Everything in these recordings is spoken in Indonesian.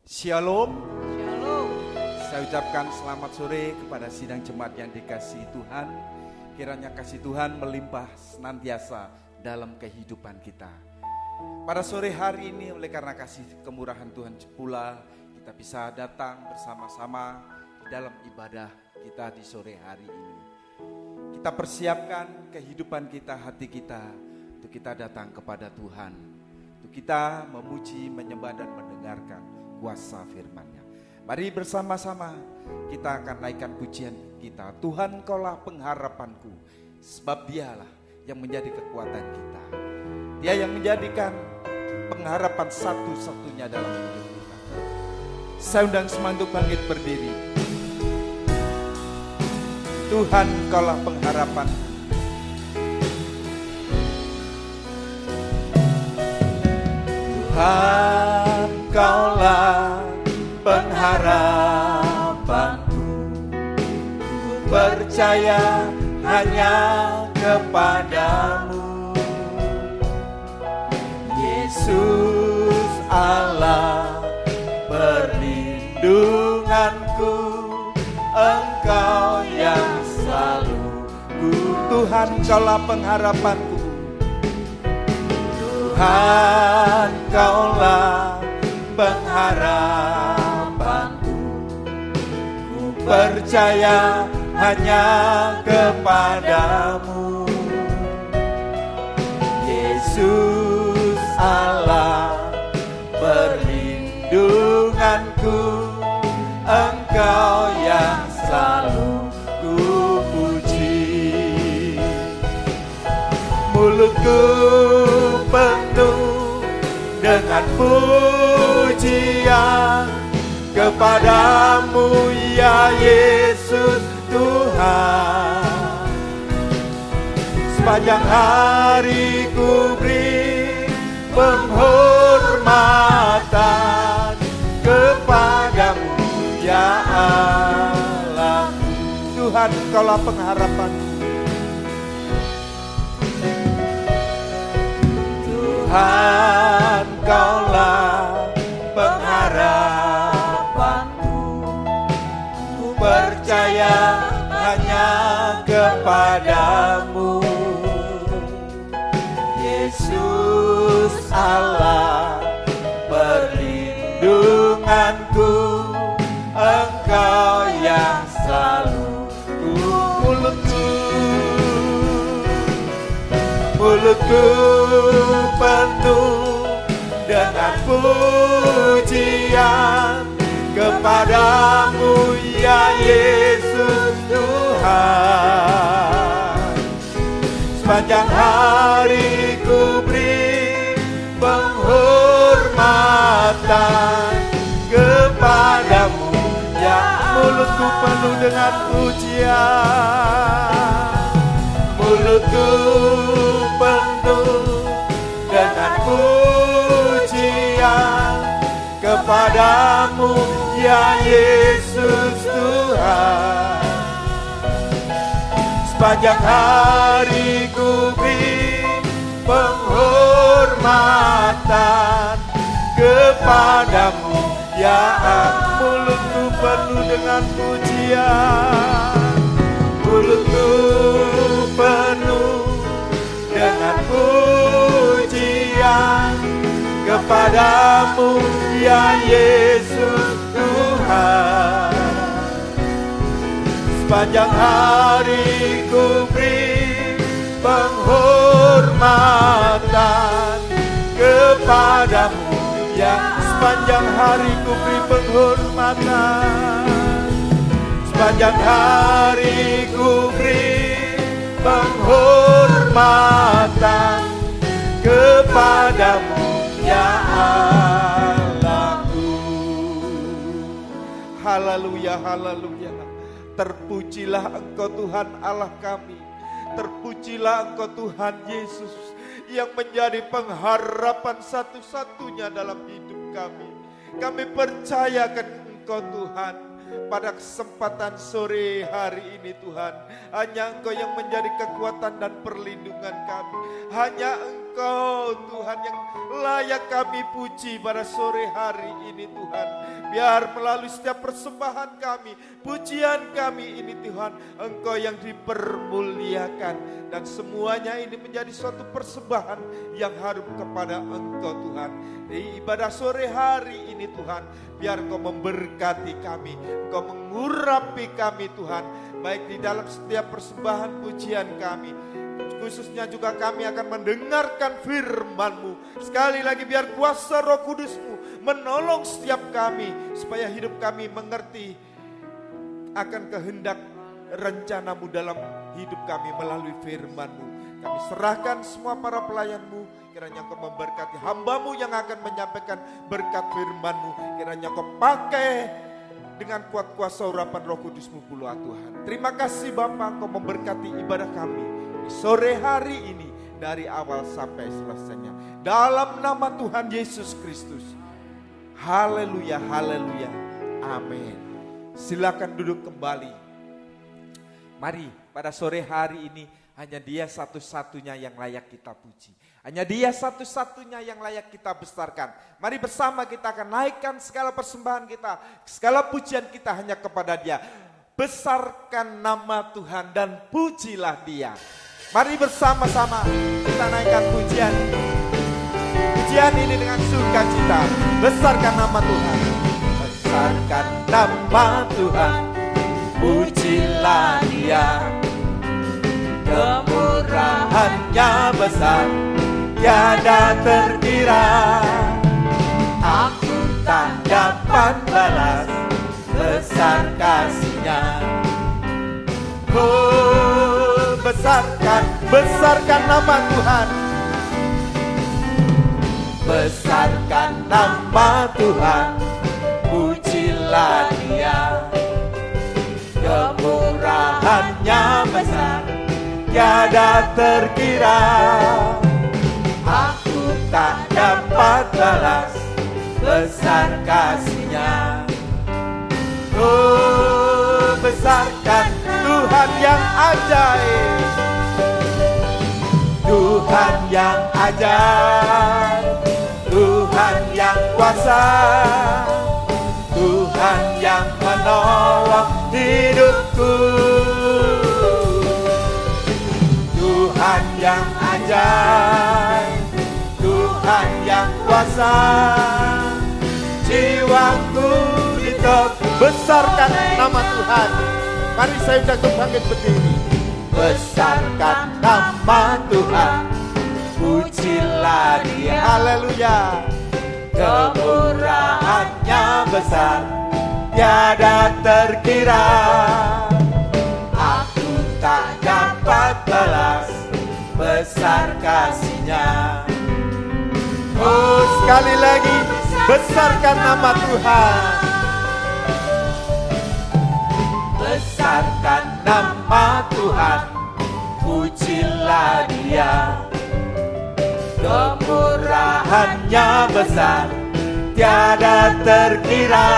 Shalom. Shalom. Saya ucapkan selamat sore kepada sidang jemaat yang dikasihi Tuhan. Kiranya kasih Tuhan melimpah senantiasa dalam kehidupan kita. Pada sore hari ini oleh karena kasih kemurahan Tuhan pula kita bisa datang bersama-sama di dalam ibadah kita di sore hari ini. Kita persiapkan kehidupan kita, hati kita untuk kita datang kepada Tuhan. Untuk kita memuji, menyembah dan mendengarkan kuasa firman-Nya. Mari bersama-sama kita akan naikkan pujian kita. Tuhan, Kaulah pengharapanku, sebab Dialah yang menjadi kekuatan kita. Dia yang menjadikan pengharapan satu-satunya dalam hidup kita. Saya undang semua untuk bangkit berdiri. Tuhan, Kaulah pengharapanku. Tuhan, Kaulah pengharapanku. Ku percaya hanya kepadamu, Yesus Allah perlindunganku. Engkau yang selalu ku. Tuhan, Kaulah pengharapanku. Tuhan, Kaulah pengharapanku. Ku percaya hanya kepadamu, Yesus Allah perlindunganku. Engkau yang selalu ku puji. Mulutku penuh dengan pujian kepadamu, ya Yesus Tuhan. Sepanjang hari ku beri penghormatan kepadamu, ya Allah. Tuhan, Kaulah pengharapanku. Tuhan, Kaulah pengharapanku. Ku percaya hanya kepadamu, Yesus Allah perlindunganku. Engkau yang selalu ku. Mulutku penuh dengan pujian kepadamu, ya Yesus Tuhan. Sepanjang hari ku beri penghormatan kepadamu, ya. Mulutku penuh dengan pujian. Mulutku penuh dengan pujian kepadamu, ya Yesus Tuhan. Sepanjang hari ku beri penghormatan kepadamu, ya. Mulutku penuh dengan pujian. Mulutku penuh dengan pujian kepadamu, ya Yesus Tuhan. Sepanjang hari ku beri penghormatan kepadamu, ya. Sepanjang hari ku beri penghormatan. Sepanjang hari ku beri penghormatan kepadamu, ya Allahku. Haleluya, haleluya. Terpujilah Engkau Tuhan Allah kami. Terpujilah Engkau Tuhan Yesus yang menjadi pengharapan satu-satunya dalam hidup kami. Kami percayakan Engkau Tuhan. Pada kesempatan sore hari ini Tuhan, hanya Engkau yang menjadi kekuatan dan perlindungan kami. Hanya Engkau Engkau Tuhan yang layak kami puji pada sore hari ini Tuhan. Biar melalui setiap persembahan kami, pujian kami ini Tuhan, Engkau yang dipermuliakan. Dan semuanya ini menjadi suatu persembahan yang harum kepada Engkau Tuhan. Di ibadah sore hari ini Tuhan, biar Engkau memberkati kami, Engkau mengurapi kami Tuhan, baik di dalam setiap persembahan pujian kami. Khususnya juga kami akan mendengarkan firman-Mu. Sekali lagi biar kuasa Roh Kudus-Mu menolong setiap kami, supaya hidup kami mengerti akan kehendak rencana-Mu dalam hidup kami melalui firman-Mu. Kami serahkan semua para pelayan-Mu, kiranya Engkau memberkati hamba-Mu yang akan menyampaikan berkat firman-Mu. Kiranya Engkau pakai dengan kuat kuasa urapan Roh Kudus-Mu pula Tuhan. Terima kasih Bapa, Engkau memberkati ibadah kami di sore hari ini dari awal sampai selesainya. Dalam nama Tuhan Yesus Kristus. Haleluya, haleluya, amin. Silakan duduk kembali. Mari pada sore hari ini hanya Dia satu-satunya yang layak kita puji. Hanya Dia satu-satunya yang layak kita besarkan. Mari bersama kita akan naikkan segala persembahan kita, segala pujian kita hanya kepada Dia. Besarkan nama Tuhan dan pujilah Dia. Mari bersama-sama kita naikkan pujian. Pujian ini dengan sukacita. Besarkan nama Tuhan. Besarkan nama Tuhan. Pujilah Dia. Kemurahannya besar, tiada terkira. Aku tak dapat balas besar kasih-Nya. Oh, besarkan nama Tuhan. Besarkan nama Tuhan. Pujilah Dia. Kemurahannya besar, tiada terkira. Aku tak dapat balas besar kasih-Nya. Oh, besarkan Tuhan yang ajaib. Tuhan yang ajaib. Tuhan yang kuasa. Tuhan yang menolong hidupku. Tuhan yang ajaib. Tuhan yang kuasa. Jiwaku ditebus. Besarkan nama Tuhan. Mari saya undang untuk bangkit berdiri. Besarkan nama Tuhan. Pujilah Dia. Haleluya. Kemurahannya besar, tiada terkira. Aku tak dapat balas besar kasih-Nya. Oh, sekali lagi, besarkan nama Tuhan. Besarkan nama Tuhan. Pujilah Dia. Kemurahannya besar, tiada terkira.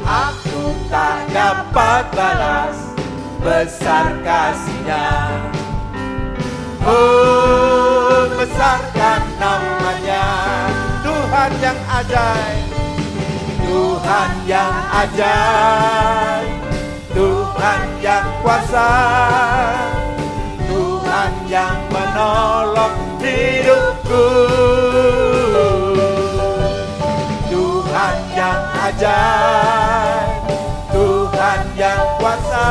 Aku tak dapat balas besar kasih-Nya. Oh, besarkan namanya. Tuhan yang ajaib. Tuhan yang ajaib. Tuhan yang kuasa. Tuhan yang menolong hidupku. Tuhan yang ajaib. Tuhan yang kuasa.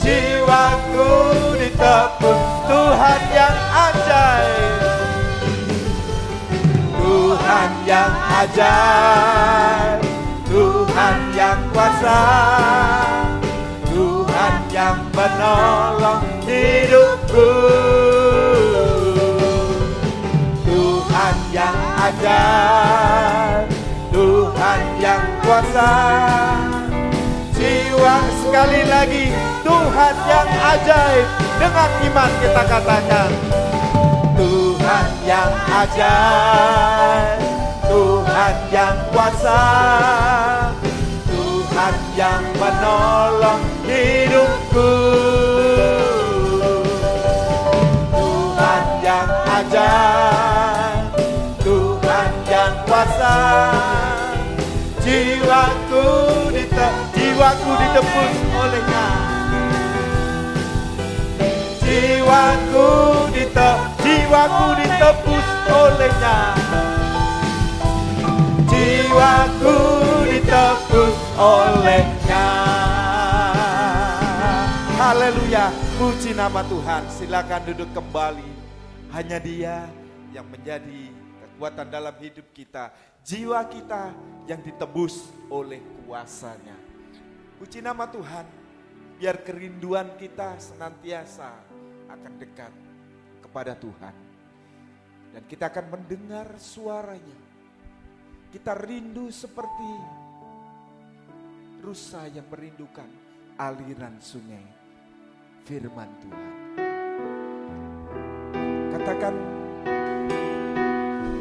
Jiwaku ditebus. Tuhan yang ajaib. Tuhan yang ajaib. Tuhan yang kuasa. Tuhan yang menolong hidupku. Tuhan yang ajaib. Tuhan yang kuasa. Jiwa sekali lagi. Tuhan yang ajaib. Dengan iman kita katakan. Tuhan yang ajaib. Tuhan yang kuasa. Tuhan yang menolong hidupku. Tuhan Tuhan yang kuasa. Jiwaku ditebus olehnya. Jiwaku ditebus olehnya. Jiwaku ditebus olehnya. Haleluya, puji nama Tuhan. Silakan duduk kembali. Hanya Dia yang menjadi kekuatan dalam hidup kita. Jiwa kita yang ditebus oleh kuasa-Nya. Puji nama Tuhan. Biar kerinduan kita senantiasa akan dekat kepada Tuhan. Dan kita akan mendengar suaranya. Kita rindu seperti rusa yang merindukan aliran sungai firman Tuhan. Katakan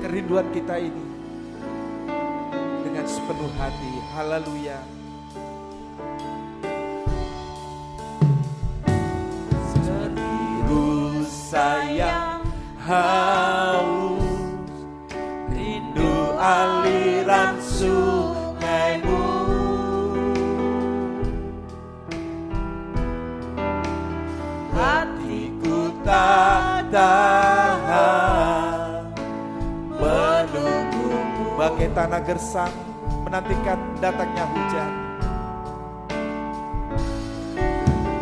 kerinduan kita ini dengan sepenuh hati. Haleluya. Sayang haus, rindu aliran sungaimu. Hatiku tak tahan menunggumu. Bagai tanah gersang menantikan datangnya hujan.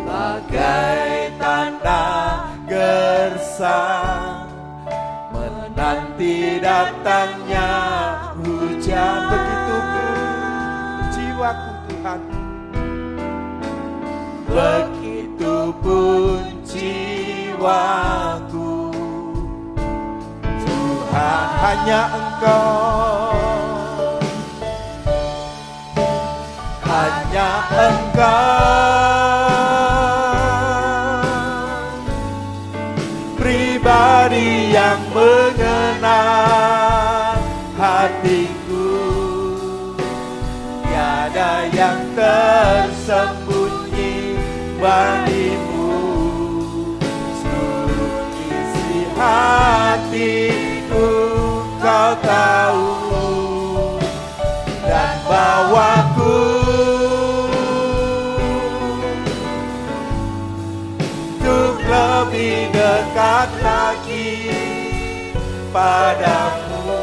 Bagai tanah gersang menanti datangnya hujan. Begitupun jiwaku Tuhan, begitupun jiwaku Tuhan. Hanya Engkau, hanya Engkau pribadi yang mengenal hatiku. Tiada yang tersembunyi bagimu. Seluruh isi hatiku Kau tahu, dan bawaku untuk lebih dekat lagi padamu,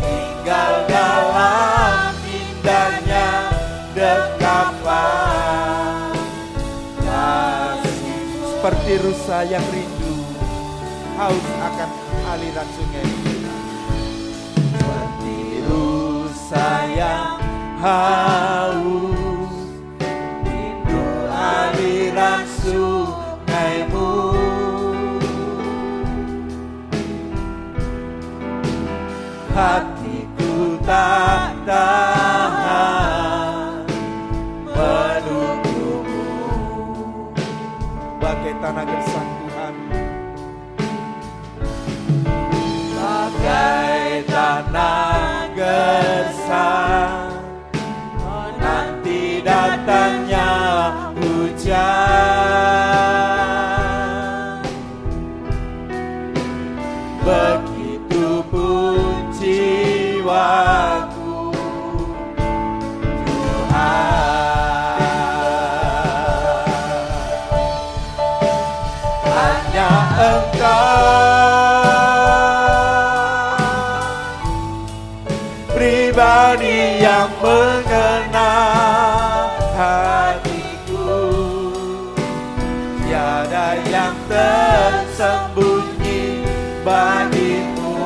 tinggal dalam indahnya dekapan kasih. Seperti rusa yang rindu haus akan aliran sungai. Seperti rusa yang haus rindu aliran sungaimu. Hatiku tak tahan menunggumu. Bagai tanah gersang Tuhan, bagai tanah gersang menanti datangnya hujan. Begitupun jiwaku Tuhan, hanya Engkau pribadi yang mengenal hatiku. Tiada yang tersembunyi bagimu.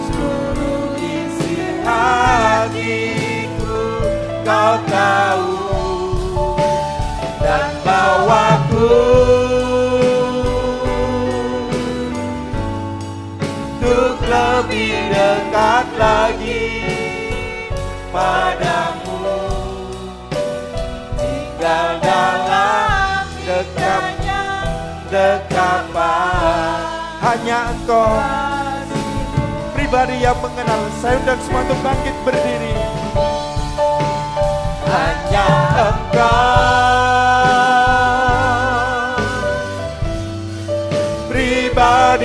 Seluruh isi hatiku Kau tahu, dan bawaku untuk lebih dekat lagi padamu, tinggal dalam dekapan. Hanya Engkau pribadi yang mengenal. Saya undang semua untuk bangkit berdiri. Hanya Engkau pribadi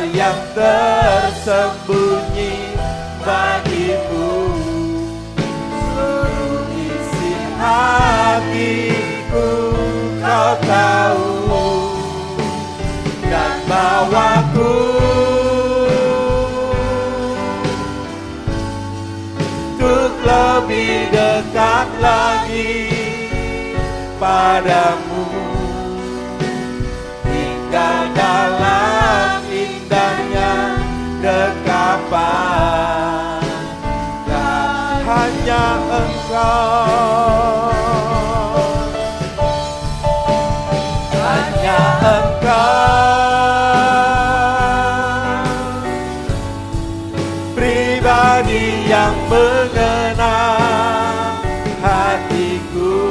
yang tersembunyi bagimu. Seluruh isi hatiku Kau tahu, dan bawaku untuk lebih dekat lagi padamu, tinggal dalam indahnya dekapan. Dan hanya Engkau, hanya Engkau, pribadi yang mengenal hatiku.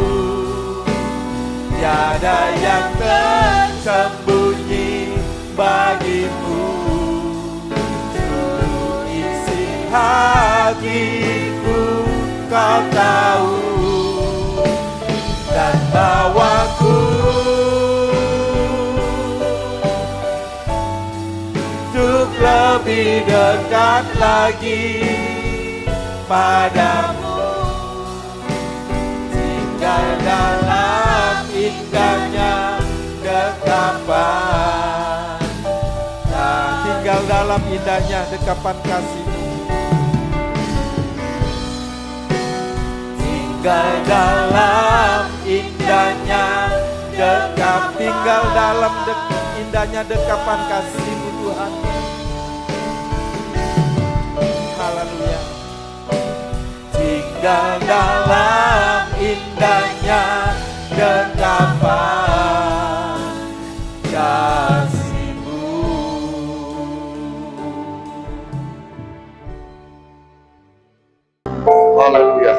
Tiada yang tersembunyi bagimu. Seluruh isi hatiku Kau tahu, dan bawaku untuk lebih dekat lagi padamu, tinggal dalam indahnya dekapan. Nah, tinggal dalam indahnya dekapan kasih-Mu. Tinggal dalam indahnya tinggal dalam indahnya dekapan kasih-Mu Tuhan. Haleluya. Tinggal dalam indahnya dekapan kasih-Mu. Haleluya.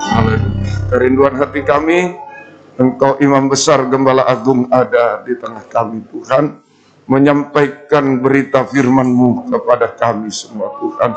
Haleluya. Kerinduan hati kami, Engkau Imam Besar Gembala Agung ada di tengah kami Tuhan, menyampaikan berita firman-Mu kepada kami semua Tuhan.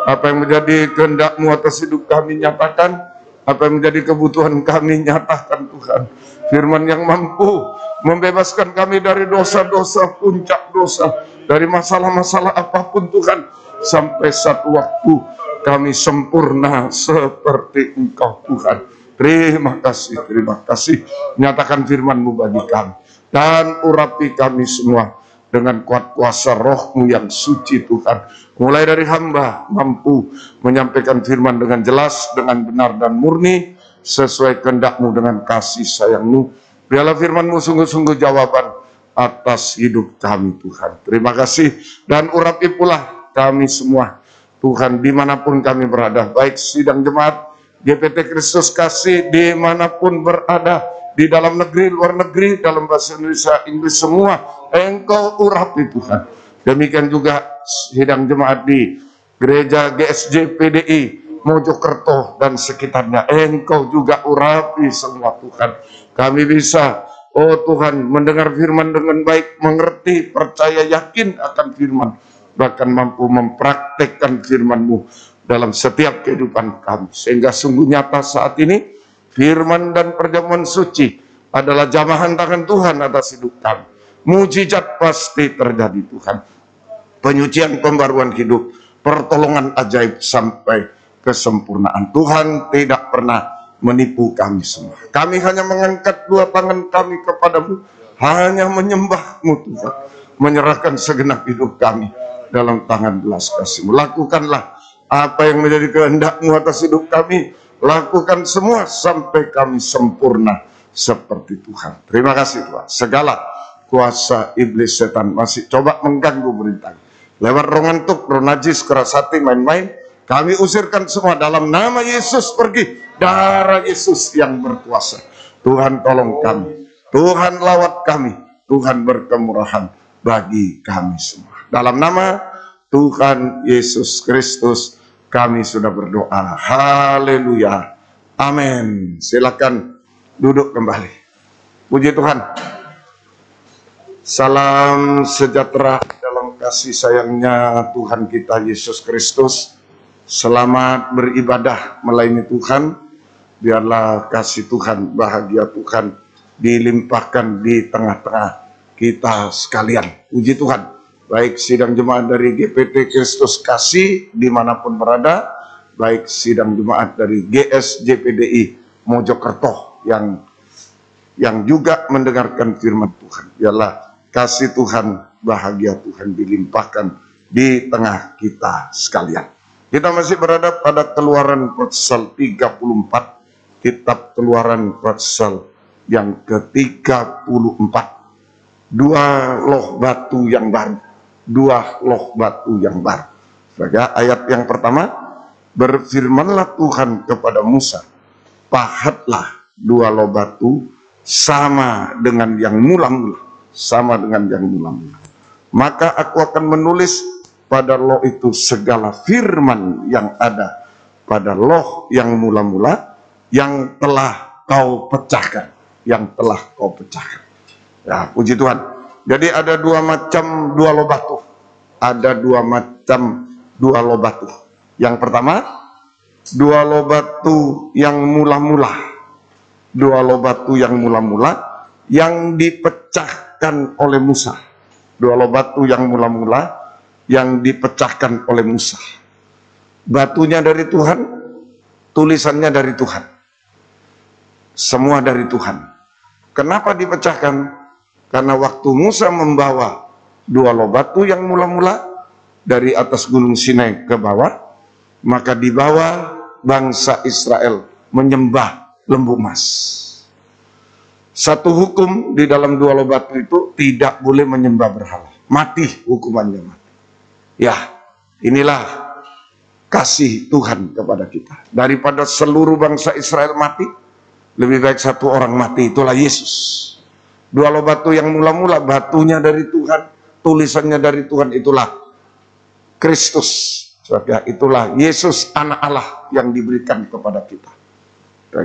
Apa yang menjadi kehendak-Mu atas hidup kami nyatakan, apa yang menjadi kebutuhan kami nyatakan Tuhan. Firman yang mampu membebaskan kami dari dosa-dosa, puncak dosa, dari masalah-masalah apapun Tuhan, sampai satu waktu kami sempurna seperti Engkau Tuhan. Terima kasih. Nyatakan firman-Mu bagi kami. Dan urapi kami semua dengan kuat kuasa Roh-Mu yang suci Tuhan. Mulai dari hamba mampu menyampaikan firman dengan jelas, dengan benar dan murni, sesuai kehendak-Mu dengan kasih sayang-Mu. Biarlah firman-Mu sungguh-sungguh jawaban atas hidup kami Tuhan. Terima kasih. Dan urapi pula kami semua Tuhan, dimanapun kami berada, baik sidang jemaat GPT Kristus Kasih dimanapun berada, di dalam negeri, luar negeri, dalam bahasa Indonesia, Inggris, semua Engkau urapi Tuhan. Demikian juga sidang jemaat di Gereja GSJ PDI Mojokerto dan sekitarnya, Engkau juga urapi semua Tuhan. Kami bisa, oh Tuhan, mendengar firman dengan baik, mengerti, percaya, yakin akan firman, bahkan mampu mempraktekkan firman-Mu dalam setiap kehidupan kami. Sehingga sungguh nyata saat ini, firman dan perjamuan suci adalah jamahan tangan Tuhan atas hidup kami. Mujizat pasti terjadi Tuhan. Penyucian, pembaruan hidup, pertolongan ajaib sampai kesempurnaan. Tuhan tidak pernah menipu kami semua. Kami hanya mengangkat dua tangan kami kepadamu, hanya menyembah-Mu Tuhan, menyerahkan segenap hidup kami dalam tangan belas kasih-Mu. Lakukanlah apa yang menjadi kehendak-Mu atas hidup kami. Lakukan semua sampai kami sempurna seperti Tuhan. Terima kasih Tuhan. Segala kuasa iblis setan masih coba mengganggu berita lewat roh ngantuk, roh najis, keras hati, main-main, kami usirkan semua dalam nama Yesus. Pergi, darah Yesus yang berkuasa. Tuhan tolong kami, Tuhan lawat kami, Tuhan berkemurahan bagi kami semua. Dalam nama Tuhan Yesus Kristus kami sudah berdoa. Haleluya. Amin. Silakan duduk kembali. Puji Tuhan. Salam sejahtera dalam kasih sayangnya Tuhan kita Yesus Kristus. Selamat beribadah melayani Tuhan. Biarlah kasih Tuhan, bahagia Tuhan dilimpahkan di tengah-tengah kita sekalian. Puji Tuhan. baik sidang jemaat dari GPT Kristus Kasih dimanapun berada, baik sidang jemaat dari GSJPDI Mojokerto yang juga mendengarkan firman Tuhan. Biarlah kasih Tuhan, bahagia Tuhan dilimpahkan di tengah kita sekalian. Kita masih berada pada Keluaran pasal 34, kitab Keluaran pasal yang ke-34. Dua loh batu yang baru, dua loh batu yang baru. Sebagai ayat yang pertama, berfirmanlah Tuhan kepada Musa, pahatlah dua loh batu sama dengan yang mula-mula, sama dengan yang mula-mula. Maka aku akan menulis pada loh itu segala firman yang ada pada loh yang mula-mula yang telah kau pecahkan, yang telah kau pecahkan. Ya, puji Tuhan. Jadi ada dua macam dua loh batu. Ada dua macam dua loh batu. Yang pertama, dua loh batu yang mula-mula. Dua loh batu yang mula-mula yang dipecahkan oleh Musa. Dua loh batu yang mula-mula yang dipecahkan oleh Musa. Batunya dari Tuhan, tulisannya dari Tuhan. Semua dari Tuhan. Kenapa dipecahkan? Karena waktu Musa membawa dua loh batu yang mula-mula dari atas gunung Sinai ke bawah, maka di bawah bangsa Israel menyembah lembu emas. Satu hukum di dalam dua loh batu itu tidak boleh menyembah berhala. Mati hukumannya, mati. Ya, inilah kasih Tuhan kepada kita. Daripada seluruh bangsa Israel mati, lebih baik satu orang mati, itulah Yesus. Dua loh batu yang mula-mula, batunya dari Tuhan, tulisannya dari Tuhan, itulah Kristus. Itulah Yesus anak Allah yang diberikan kepada kita.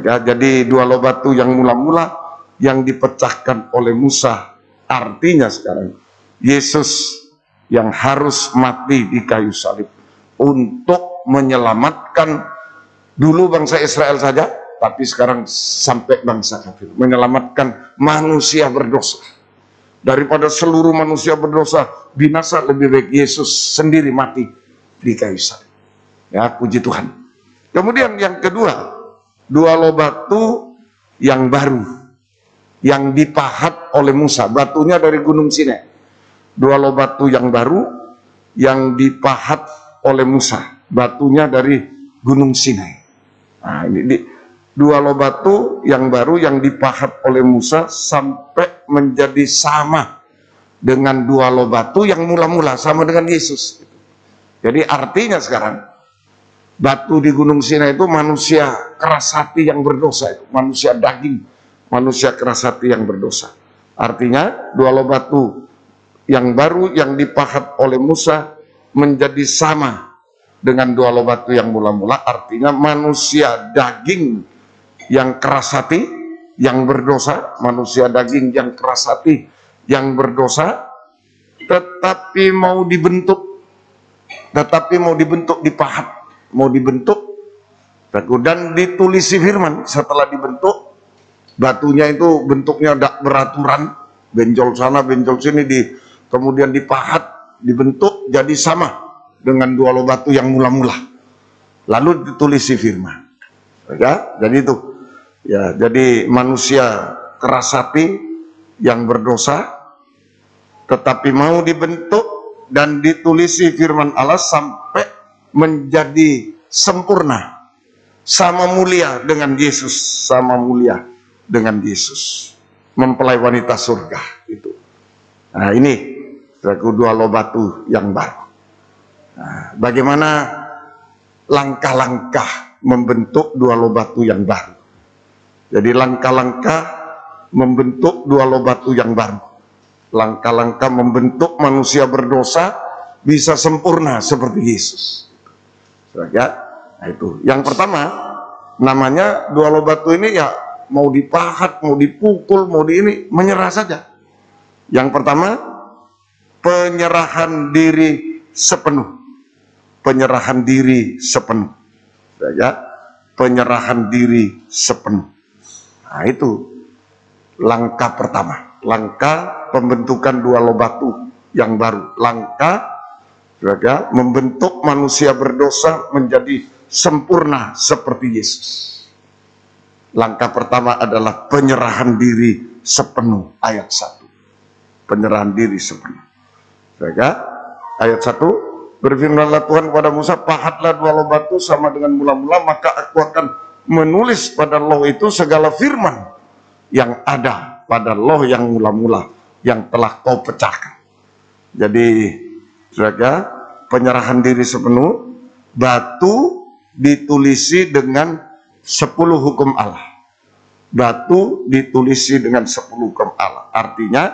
Jadi dua loh batu yang mula-mula yang dipecahkan oleh Musa, artinya sekarang Yesus yang harus mati di kayu salib untuk menyelamatkan dulu bangsa Israel saja, tapi sekarang sampai bangsa kafir, menyelamatkan manusia berdosa. Daripada seluruh manusia berdosa binasa, lebih baik Yesus sendiri mati di kayu salib. Ya, puji Tuhan. Kemudian yang kedua, dua loh batu yang baru yang dipahat oleh Musa, batunya dari gunung Sinai. Dua loh batu yang baru yang dipahat oleh Musa, batunya dari gunung Sinai. Nah, ini dua loh batu yang baru yang dipahat oleh Musa sampai menjadi sama dengan dua loh batu yang mula-mula, sama dengan Yesus. Jadi artinya sekarang batu di gunung Sinai itu manusia keras hati yang berdosa, itu manusia daging, manusia keras hati yang berdosa. Artinya dua loh batu yang baru yang dipahat oleh Musa menjadi sama dengan dua loh batu yang mula-mula, artinya manusia daging yang keras hati, yang berdosa, manusia daging yang keras hati, yang berdosa, tetapi mau dibentuk, dipahat, mau dibentuk, dan ditulisi firman. Setelah dibentuk, batunya itu bentuknya tidak beraturan, benjol sana, benjol sini, kemudian dipahat, dibentuk, jadi sama dengan dua loh batu yang mula-mula. Lalu ditulisi firman. Ya, jadi itu. Ya, jadi manusia keras hati yang berdosa, tetapi mau dibentuk dan ditulisi firman Allah sampai menjadi sempurna, sama mulia dengan Yesus, sama mulia dengan Yesus, mempelai wanita surga itu. Nah, ini kedua loh batu yang baru. Nah, bagaimana langkah-langkah membentuk dua loh batu yang baru? Jadi langkah-langkah membentuk dua loh batu yang baru, langkah-langkah membentuk manusia berdosa bisa sempurna seperti Yesus. Ya, nah itu. Yang pertama, namanya dua loh batu ini ya mau dipahat, mau dipukul, mau ini, menyerah saja. Yang pertama, penyerahan diri sepenuh. Penyerahan diri sepenuh. Ya, penyerahan diri sepenuh. Nah, itu langkah pertama, langkah pembentukan dua loh batu yang baru. Langkah saudara, membentuk manusia berdosa menjadi sempurna seperti Yesus. Langkah pertama adalah penyerahan diri sepenuh, ayat 1. Penyerahan diri sepenuh. Saudara, ayat 1, berfirmanlah Tuhan kepada Musa, pahatlah 2 loh batu sama dengan mula-mula, maka aku akan menulis pada loh itu segala firman yang ada pada loh yang mula-mula yang telah kau pecahkan. Jadi, saudara, penyerahan diri sepenuh, batu ditulisi dengan 10 hukum Allah. Batu ditulisi dengan 10 hukum Allah. Artinya,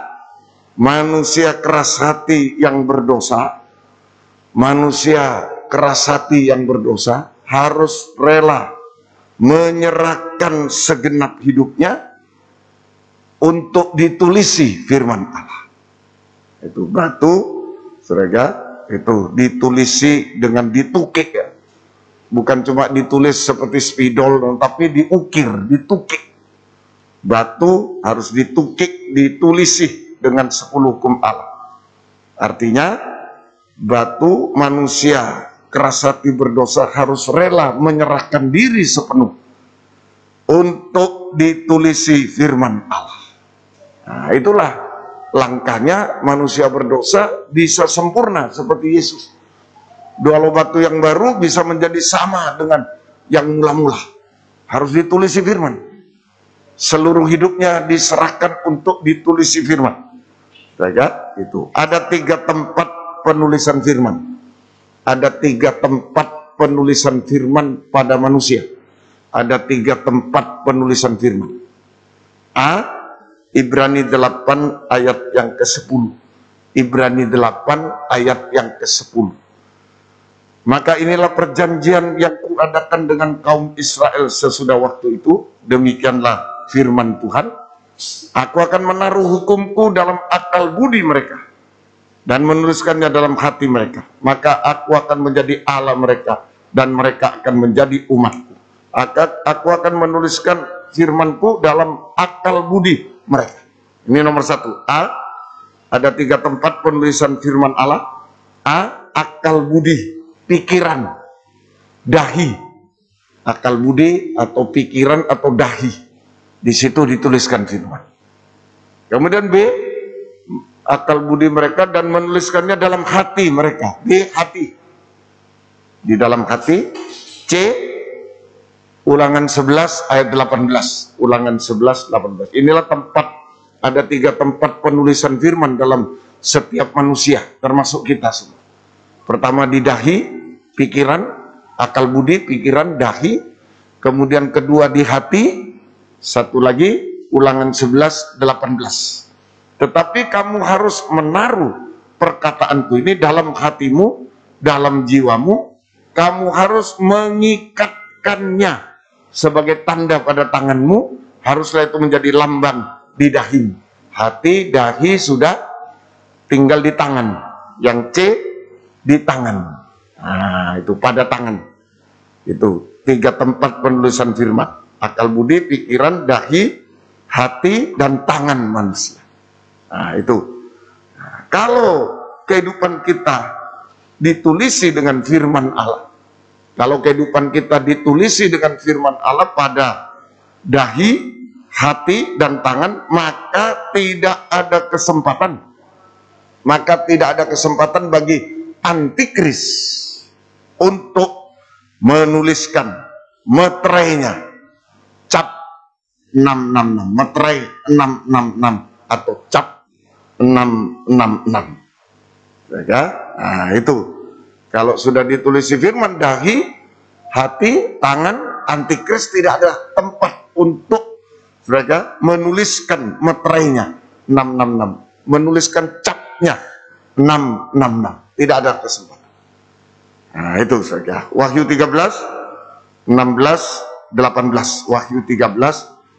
manusia keras hati yang berdosa, manusia keras hati yang berdosa harus rela menyerahkan segenap hidupnya untuk ditulisi firman Allah. Itu batu, saudara, itu ditulisi dengan ditukik ya. Bukan cuma ditulis seperti spidol, tapi diukir, ditukik. Batu harus ditukik, ditulisi dengan 10 hukum Allah. Artinya, batu manusia keras hati berdosa harus rela menyerahkan diri sepenuh untuk ditulisi firman Allah. Nah, itulah langkahnya manusia berdosa bisa sempurna seperti Yesus. 2 loh batu yang baru bisa menjadi sama dengan yang mula-mula. Harus ditulisi firman. Seluruh hidupnya diserahkan untuk ditulisi firman. Saja, itu. Ada 3 tempat penulisan firman. Ada 3 tempat penulisan firman pada manusia. Ada 3 tempat penulisan firman. A. Ibrani 8 ayat yang ke-10. Ibrani 8 ayat yang ke-10. Maka inilah perjanjian yang kuadakan dengan kaum Israel sesudah waktu itu. Demikianlah firman Tuhan. Aku akan menaruh hukumku dalam akal budi mereka dan menuliskannya dalam hati mereka. Maka aku akan menjadi Allah mereka dan mereka akan menjadi umatku. Aku akan menuliskan firmanku dalam akal budi mereka. Ini nomor 1. A. Ada 3 tempat penulisan firman Allah. A. Akal budi, pikiran, dahi. Akal budi atau pikiran atau dahi. Di situ dituliskan firman. Kemudian B. Akal budi mereka dan menuliskannya dalam hati mereka. B. Hati. Di dalam hati. C. Ulangan 11 ayat 18. Ulangan 11 18. Inilah tempat, ada 3 tempat penulisan firman dalam setiap manusia, termasuk kita semua. Pertama di dahi, pikiran, akal budi, pikiran, dahi. Kemudian kedua di hati. Satu lagi, ulangan 11 18. Tetapi kamu harus menaruh perkataanku ini dalam hatimu, dalam jiwamu. Kamu harus mengikatkannya sebagai tanda pada tanganmu, haruslah itu menjadi lambang di dahimu. Hati, dahi sudah, tinggal di tangan. Yang C, di tangan. Nah, itu pada tangan. Itu 3 tempat penulisan firman. Akal budi, pikiran, dahi, hati, dan tangan manusia. Nah, itu. Nah, kalau kehidupan kita ditulisi dengan firman Allah, kalau kehidupan kita ditulisi dengan firman Allah pada dahi, hati, dan tangan, maka tidak ada kesempatan. Maka tidak ada kesempatan bagi antikris untuk menuliskan meterainya, cap 666, meterai 666 atau cap 666. Ya, nah itu. Kalau sudah ditulisi firman dahi, hati, tangan, antikris tidak ada tempat untuk mereka menuliskan meterainya 666, menuliskan capnya 666, tidak ada kesempatan. Nah itu saja. Wahyu 13 16 18. Wahyu 13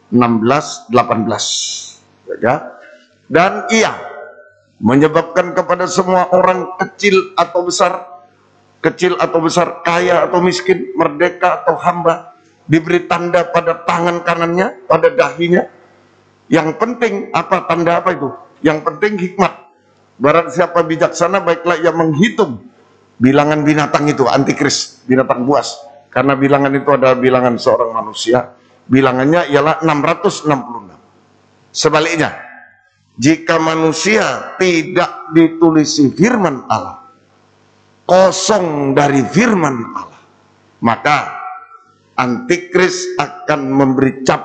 16 18. Ya. Dan ia menyebabkan kepada semua orang kecil atau besar, kaya atau miskin, merdeka atau hamba, diberi tanda pada tangan kanannya, pada dahinya. Yang penting apa? Tanda apa itu? Yang penting hikmat. Barang siapa bijaksana, baiklah ia menghitung bilangan binatang itu, antikris, binatang buas. Karena bilangan itu adalah bilangan seorang manusia. Bilangannya ialah 666. Sebaliknya, jika manusia tidak ditulisi firman Allah, kosong dari firman Allah, maka antikris akan memberi cap,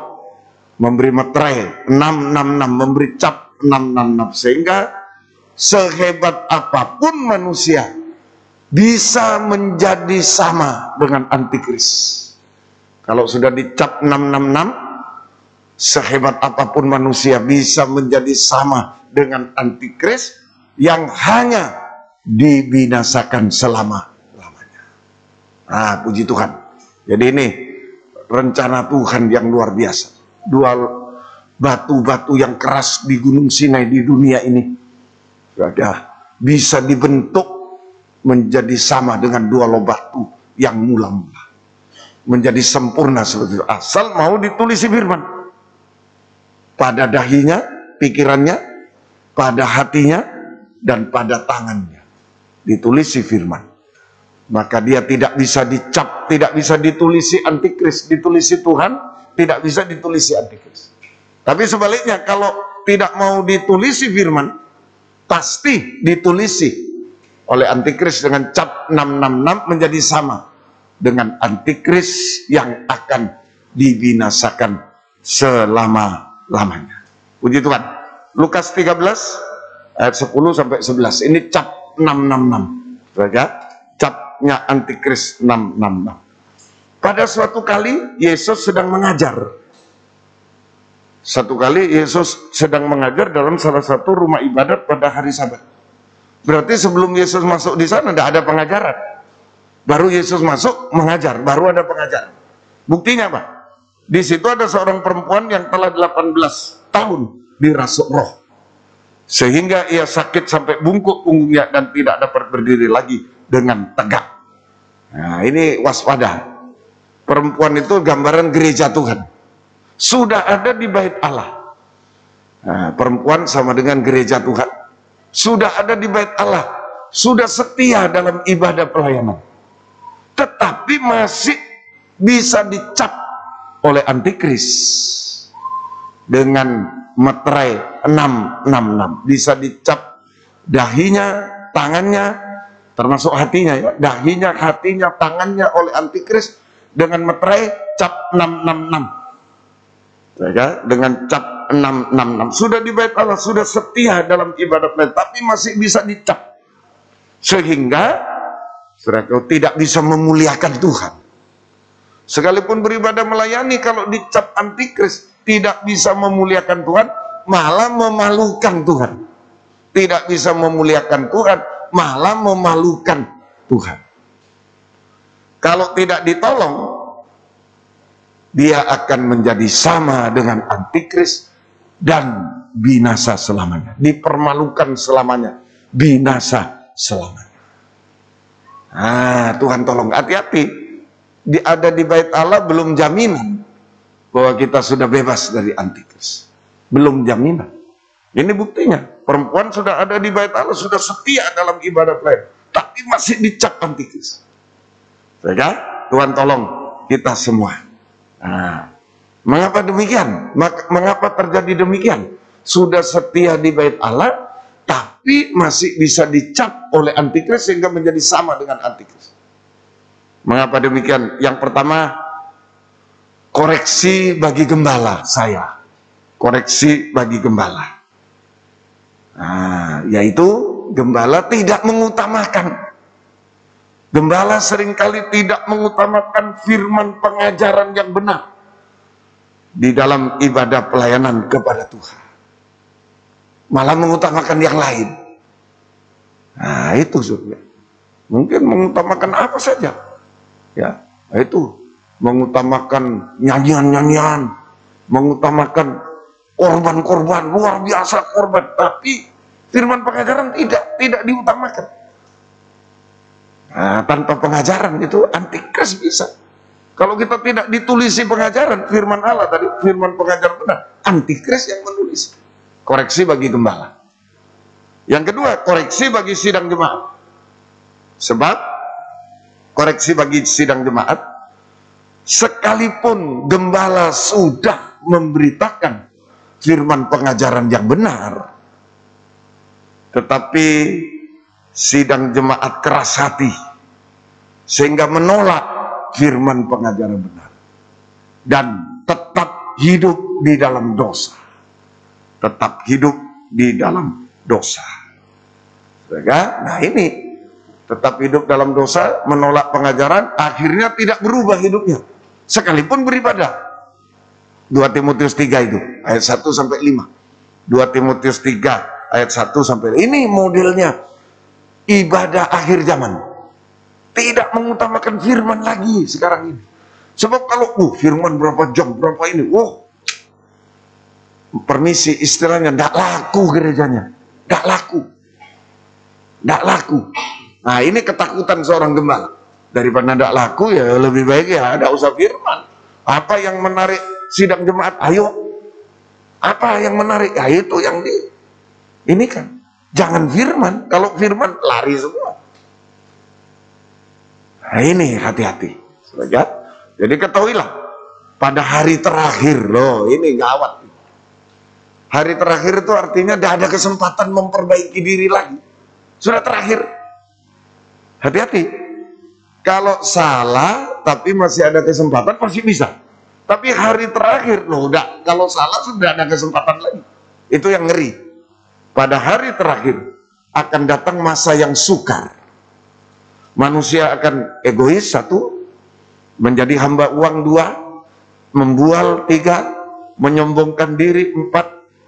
memberi meterai 666, memberi cap 666, sehingga sehebat apapun manusia bisa menjadi sama dengan antikris. Kalau sudah dicap 666, sehebat apapun manusia bisa menjadi sama dengan antikris yang hanya dibinasakan selama-lamanya. Ah, puji Tuhan. Jadi ini rencana Tuhan yang luar biasa. Dua batu-batu yang keras di Gunung Sinai di dunia ini sudah bisa dibentuk menjadi sama dengan dua loh batu yang mula-mula, menjadi sempurna seperti itu. Asal mau ditulisi firman pada dahinya, pikirannya, pada hatinya, dan pada tangannya ditulisi firman, maka dia tidak bisa dicap, tidak bisa ditulisi antikris. Ditulisi Tuhan, tidak bisa ditulisi antikris. Tapi sebaliknya, kalau tidak mau ditulisi firman, pasti ditulisi oleh antikris dengan cap 666, menjadi sama dengan antikris yang akan dibinasakan selama-lamanya. Puji Tuhan. Lukas 13 ayat 10 sampai 11. Ini cap 666. Saja, capnya antikris 666. Pada suatu kali Yesus sedang mengajar. Satu kali Yesus sedang mengajar dalam salah satu rumah ibadat pada hari Sabat. Berarti sebelum Yesus masuk di sana tidak ada pengajaran. Baru Yesus masuk mengajar, baru ada pengajaran. Buktinya apa? Di situ ada seorang perempuan yang telah 18 tahun dirasuk roh, sehingga ia sakit sampai bungkuk punggungnya dan tidak dapat berdiri lagi dengan tegak. Nah, ini waspada. Perempuan itu gambaran gereja Tuhan. Sudah ada di bait Allah. Nah, perempuan sama dengan gereja Tuhan. Sudah ada di bait Allah, sudah setia dalam ibadah pelayanan, tetapi masih bisa dicap oleh antikris dengan meterai 666. Bisa dicap dahinya, tangannya, termasuk hatinya ya, dahinya, hatinya, tangannya oleh antikris dengan meterai cap 666. Ya, dengan cap 666. Sudah di bait Allah, sudah setia dalam ibadat, tapi masih bisa dicap, sehingga saudara tidak bisa memuliakan Tuhan. Sekalipun beribadah melayani, kalau dicap antikris tidak bisa memuliakan Tuhan, malah memalukan Tuhan. Tidak bisa memuliakan Tuhan, malah memalukan Tuhan. Kalau tidak ditolong, dia akan menjadi sama dengan antikris dan binasa selamanya. Dipermalukan selamanya, binasa selamanya. Ah, Tuhan tolong, hati-hati. Ada di bait Allah belum jaminan bahwa kita sudah bebas dari antikris. Belum jaminan. Ini buktinya. Perempuan sudah ada di bait Allah, sudah setia dalam ibadah lain, tapi masih dicap antikris. Sehingga Tuhan tolong kita semua. Nah, mengapa demikian? Mengapa terjadi demikian? Sudah setia di bait Allah, tapi masih bisa dicap oleh antikris sehingga menjadi sama dengan antikris. Mengapa demikian? Yang pertama, koreksi bagi gembala saya. Koreksi bagi gembala. Nah, yaitu gembala tidak mengutamakan. Gembala seringkali tidak mengutamakan firman pengajaran yang benar di dalam ibadah pelayanan kepada Tuhan. Malah mengutamakan yang lain. Nah, itu saudara. Mungkin mengutamakan apa saja. Ya, itu mengutamakan nyanyian-nyanyian, mengutamakan korban-korban, luar biasa korban, tapi firman pengajaran tidak diutamakan. Nah, tanpa pengajaran itu antikris bisa. Kalau kita tidak ditulisi pengajaran firman Allah tadi, firman pengajaran benar, antikris yang menulis. Koreksi bagi gembala. Yang kedua, koreksi bagi sidang jemaat. Sebab koreksi bagi sidang jemaat, sekalipun gembala sudah memberitakan firman pengajaran yang benar, tetapi sidang jemaat keras hati sehingga menolak firman pengajaran benar dan tetap hidup di dalam dosa. Tetap hidup di dalam dosa. Nah ini, tetap hidup dalam dosa, menolak pengajaran, akhirnya tidak berubah hidupnya, sekalipun beribadah. 2 Timotius 3 itu, ayat 1 sampai 5. 2 Timotius 3, ayat 1 sampai 5. Ini modelnya ibadah akhir zaman. Tidak mengutamakan firman lagi sekarang ini. Sebab kalau firman berapa jam, berapa ini, permisi istilahnya, tidak laku gerejanya, tidak laku, tidak laku. Nah ini ketakutan seorang gembala. Daripada tidak laku, ya lebih baik ya tidak usah firman. Apa yang menarik sidang jemaat? Ayo, apa yang menarik? Ya itu yang ini kan, jangan firman. Kalau firman lari semua. Nah ini hati-hati. Jadi ketahuilah, pada hari terakhir loh, ini gawat. Hari terakhir itu artinya tidak ada kesempatan memperbaiki diri lagi. Sudah terakhir. Hati-hati. Kalau salah tapi masih ada kesempatan, masih bisa. Tapi hari terakhir loh, udah. Kalau salah sudah ada kesempatan lagi. Itu yang ngeri. Pada hari terakhir akan datang masa yang sukar. Manusia akan egois 1, menjadi hamba uang 2, membual 3, menyombongkan diri 4,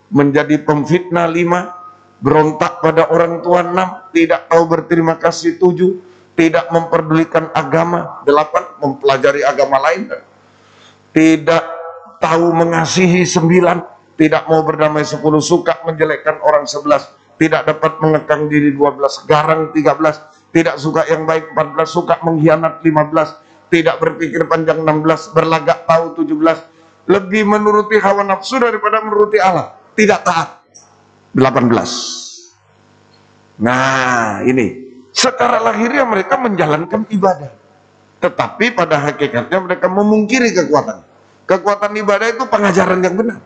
menjadi pemfitnah 5, berontak pada orang tua 6, tidak tahu berterima kasih 7, tidak memperdulikan agama 8, mempelajari agama lain, tidak tahu mengasihi 9, tidak mau berdamai 10, suka menjelekkan orang 11, tidak dapat mengekang diri 12, garang 13, tidak suka yang baik 14, suka mengkhianat 15, tidak berpikir panjang 16, berlagak tahu 17, lebih menuruti hawa nafsu daripada menuruti Allah, tidak taat 18. Nah ini secara lahirnya mereka menjalankan ibadah, tetapi pada hakikatnya mereka memungkiri kekuatan ibadah itu pengajaran yang benar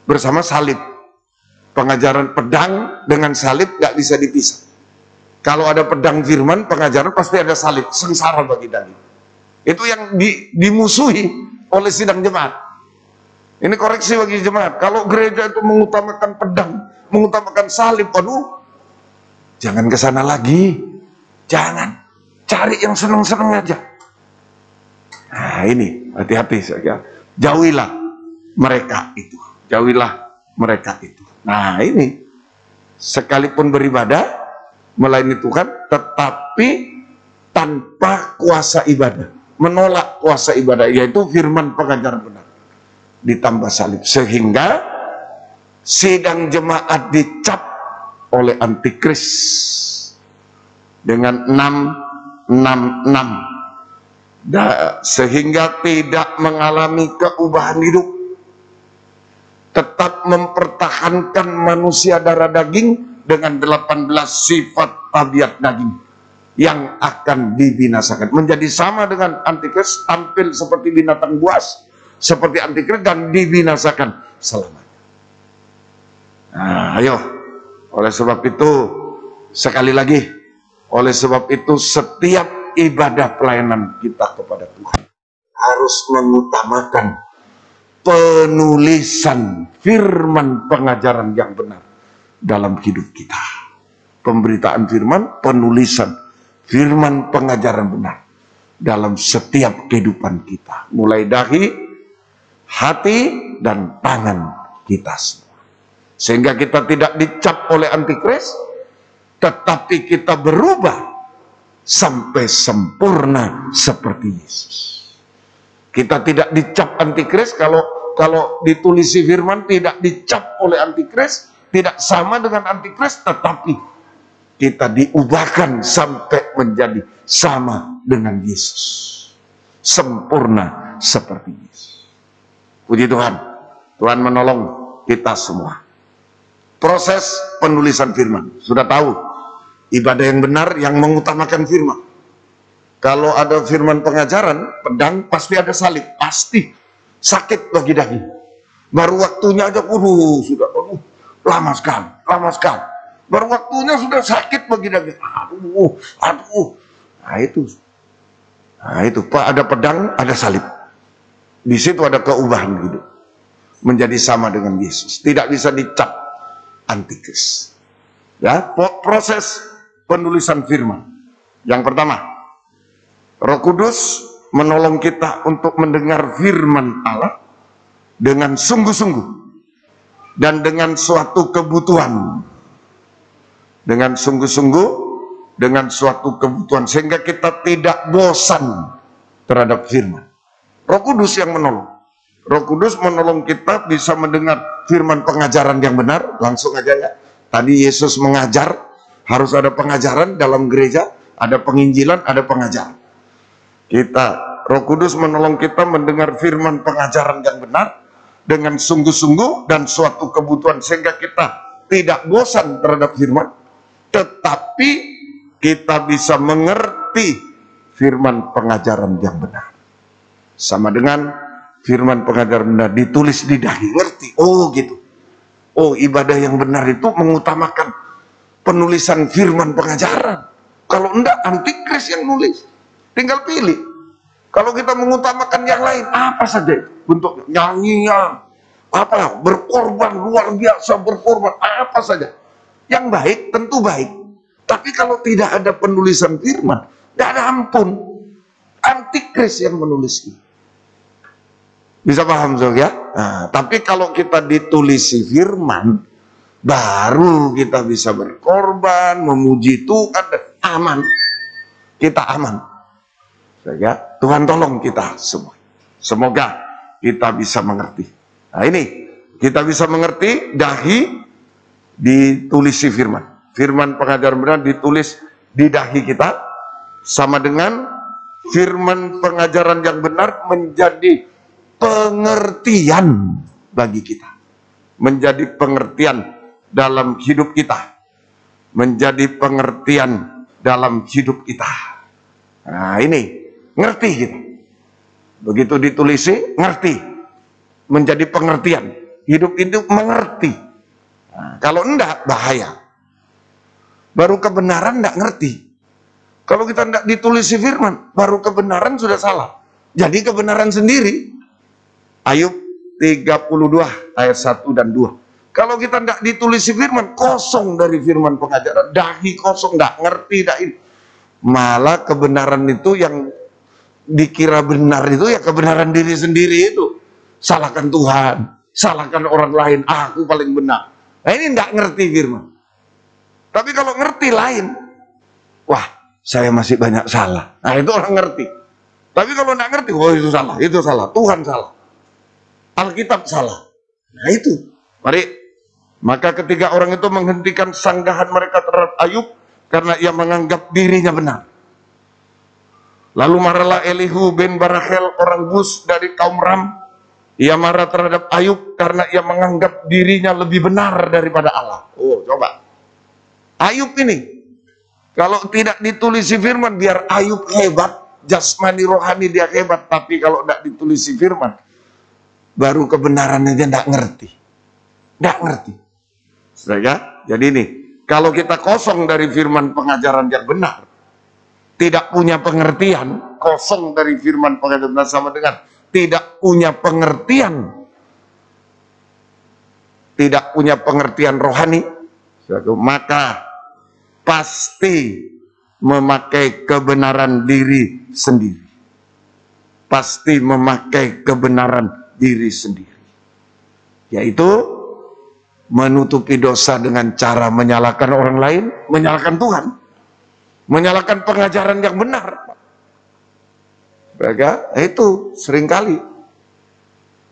bersama salib. Pengajaran pedang dengan salib gak bisa dipisah. Kalau ada pedang firman pengajaran, pasti ada salib, sengsara bagi daging. Itu yang dimusuhi oleh sidang jemaat. Ini koreksi bagi jemaat. Kalau gereja itu mengutamakan pedang, mengutamakan salib, waduh, jangan ke sana lagi. Jangan. Cari yang seneng-seneng aja. Nah ini, hati-hati saja. Jauhilah mereka itu. Jauhilah mereka itu. Nah ini, sekalipun beribadah, melayani Tuhan, tetapi tanpa kuasa ibadah. Menolak kuasa ibadah, yaitu firman pengajaran benar. Ditambah salib, sehingga sidang jemaat dicap oleh antikris dengan 666, sehingga tidak mengalami keubahan hidup, tetap mempertahankan manusia darah daging dengan 18 sifat tabiat daging yang akan dibinasakan, menjadi sama dengan antikris, tampil seperti binatang buas, seperti antikris, dan dibinasakan selamanya. Nah, ayo, oleh sebab itu, sekali lagi, oleh sebab itu setiap ibadah pelayanan kita kepada Tuhan harus mengutamakan penulisan firman pengajaran yang benar dalam hidup kita. Pemberitaan firman, penulisan firman pengajaran benar dalam setiap kehidupan kita, mulai dahi, hati, dan tangan kita semua, sehingga kita tidak dicap oleh antikris, tetapi kita berubah sampai sempurna seperti Yesus. Kita tidak dicap antikris. Kalau ditulisi firman tidak dicap oleh antikris, tidak sama dengan antikris, tetapi kita diubahkan sampai menjadi sama dengan Yesus, sempurna seperti Yesus. Puji Tuhan, Tuhan menolong kita semua. proses penulisan firman. Sudah tahu, ibadah yang benar yang mengutamakan firman. Kalau ada firman pengajaran, pedang, pasti ada salib, pasti sakit bagi daging. Baru waktunya aja, sudah, lama sekali. Baru waktunya sudah sakit bagi daging. Aduh. Nah itu, Pak, ada pedang, ada salib. Di situ ada keubahan hidup. Menjadi sama dengan Yesus. Tidak bisa dicap antikris. Ya, proses penulisan firman. Yang pertama, Roh Kudus menolong kita untuk mendengar firman Allah dengan sungguh-sungguh dan dengan suatu kebutuhan. Dengan sungguh-sungguh, dengan suatu kebutuhan, sehingga kita tidak bosan terhadap firman. Roh Kudus yang menolong. Roh Kudus menolong kita bisa mendengar firman pengajaran yang benar. Langsung aja ya. Tadi Yesus mengajar, harus ada pengajaran dalam gereja, ada penginjilan, ada pengajaran. Roh Kudus menolong kita mendengar firman pengajaran yang benar dengan sungguh-sungguh dan suatu kebutuhan, sehingga kita tidak bosan terhadap firman, tetapi kita bisa mengerti firman pengajaran yang benar. Sama dengan firman pengajaran benar ditulis di dahi, ngerti. Oh gitu. Oh, ibadah yang benar itu mengutamakan penulisan firman pengajaran. Kalau enggak, antikris yang nulis. Tinggal pilih. Kalau kita mengutamakan yang lain, apa saja bentuknya, nyanyian, apa, berkorban, luar biasa berkorban, apa saja. Yang baik, tentu baik. Tapi kalau tidak ada penulisan firman, tidak ada ampun. Antikris yang menulisnya. Bisa paham, ya? Nah, tapi kalau kita ditulisi firman, baru kita bisa berkorban, memuji Tuhan, aman. Kita aman. Ya, Tuhan tolong kita semua. Semoga kita bisa mengerti. Nah ini, kita bisa mengerti, dahi ditulisi firman. Firman pengajaran benar ditulis di dahi kita, sama dengan firman pengajaran yang benar menjadi pengertian bagi kita, menjadi pengertian dalam hidup kita, menjadi pengertian dalam hidup kita. Nah ini, ngerti kita. Begitu ditulisi, ngerti, menjadi pengertian. Hidup itu mengerti. Nah, kalau enggak, bahaya. Baru kebenaran enggak ngerti. Kalau kita enggak ditulisi firman, baru kebenaran sudah salah. Jadi kebenaran sendiri. Ayub 32 ayat 1 dan 2. Kalau kita tidak ditulisi firman, kosong dari firman pengajaran, dahi kosong, tidak ngerti, tidak ini. Malah kebenaran itu yang dikira benar itu ya kebenaran diri sendiri itu. Salahkan Tuhan, salahkan orang lain, aku paling benar. Nah ini tidak ngerti firman. Tapi kalau ngerti lain, wah saya masih banyak salah. Nah itu orang ngerti. Tapi kalau tidak ngerti, oh itu salah, Tuhan salah. Alkitab salah. Nah itu, mari. Maka ketika orang itu menghentikan sanggahan mereka terhadap Ayub karena ia menganggap dirinya benar. Lalu marahlah Elihu bin Barachel orang Bus dari kaum Ram. Ia marah terhadap Ayub karena ia menganggap dirinya lebih benar daripada Allah. Oh, coba. Ayub ini, kalau tidak ditulisi firman, biar Ayub hebat, jasmani rohani dia hebat, tapi kalau tidak ditulisi firman, baru kebenarannya dia tidak ngerti. Tidak ngerti. Saudara, jadi ini, kalau kita kosong dari firman pengajaran yang benar, tidak punya pengertian, kosong dari firman pengajaran benar sama dengan tidak punya pengertian, tidak punya pengertian rohani, maka pasti memakai kebenaran diri sendiri. Pasti memakai kebenaran diri sendiri, yaitu menutupi dosa dengan cara menyalahkan orang lain, menyalahkan Tuhan, menyalahkan pengajaran yang benar. Baga, itu seringkali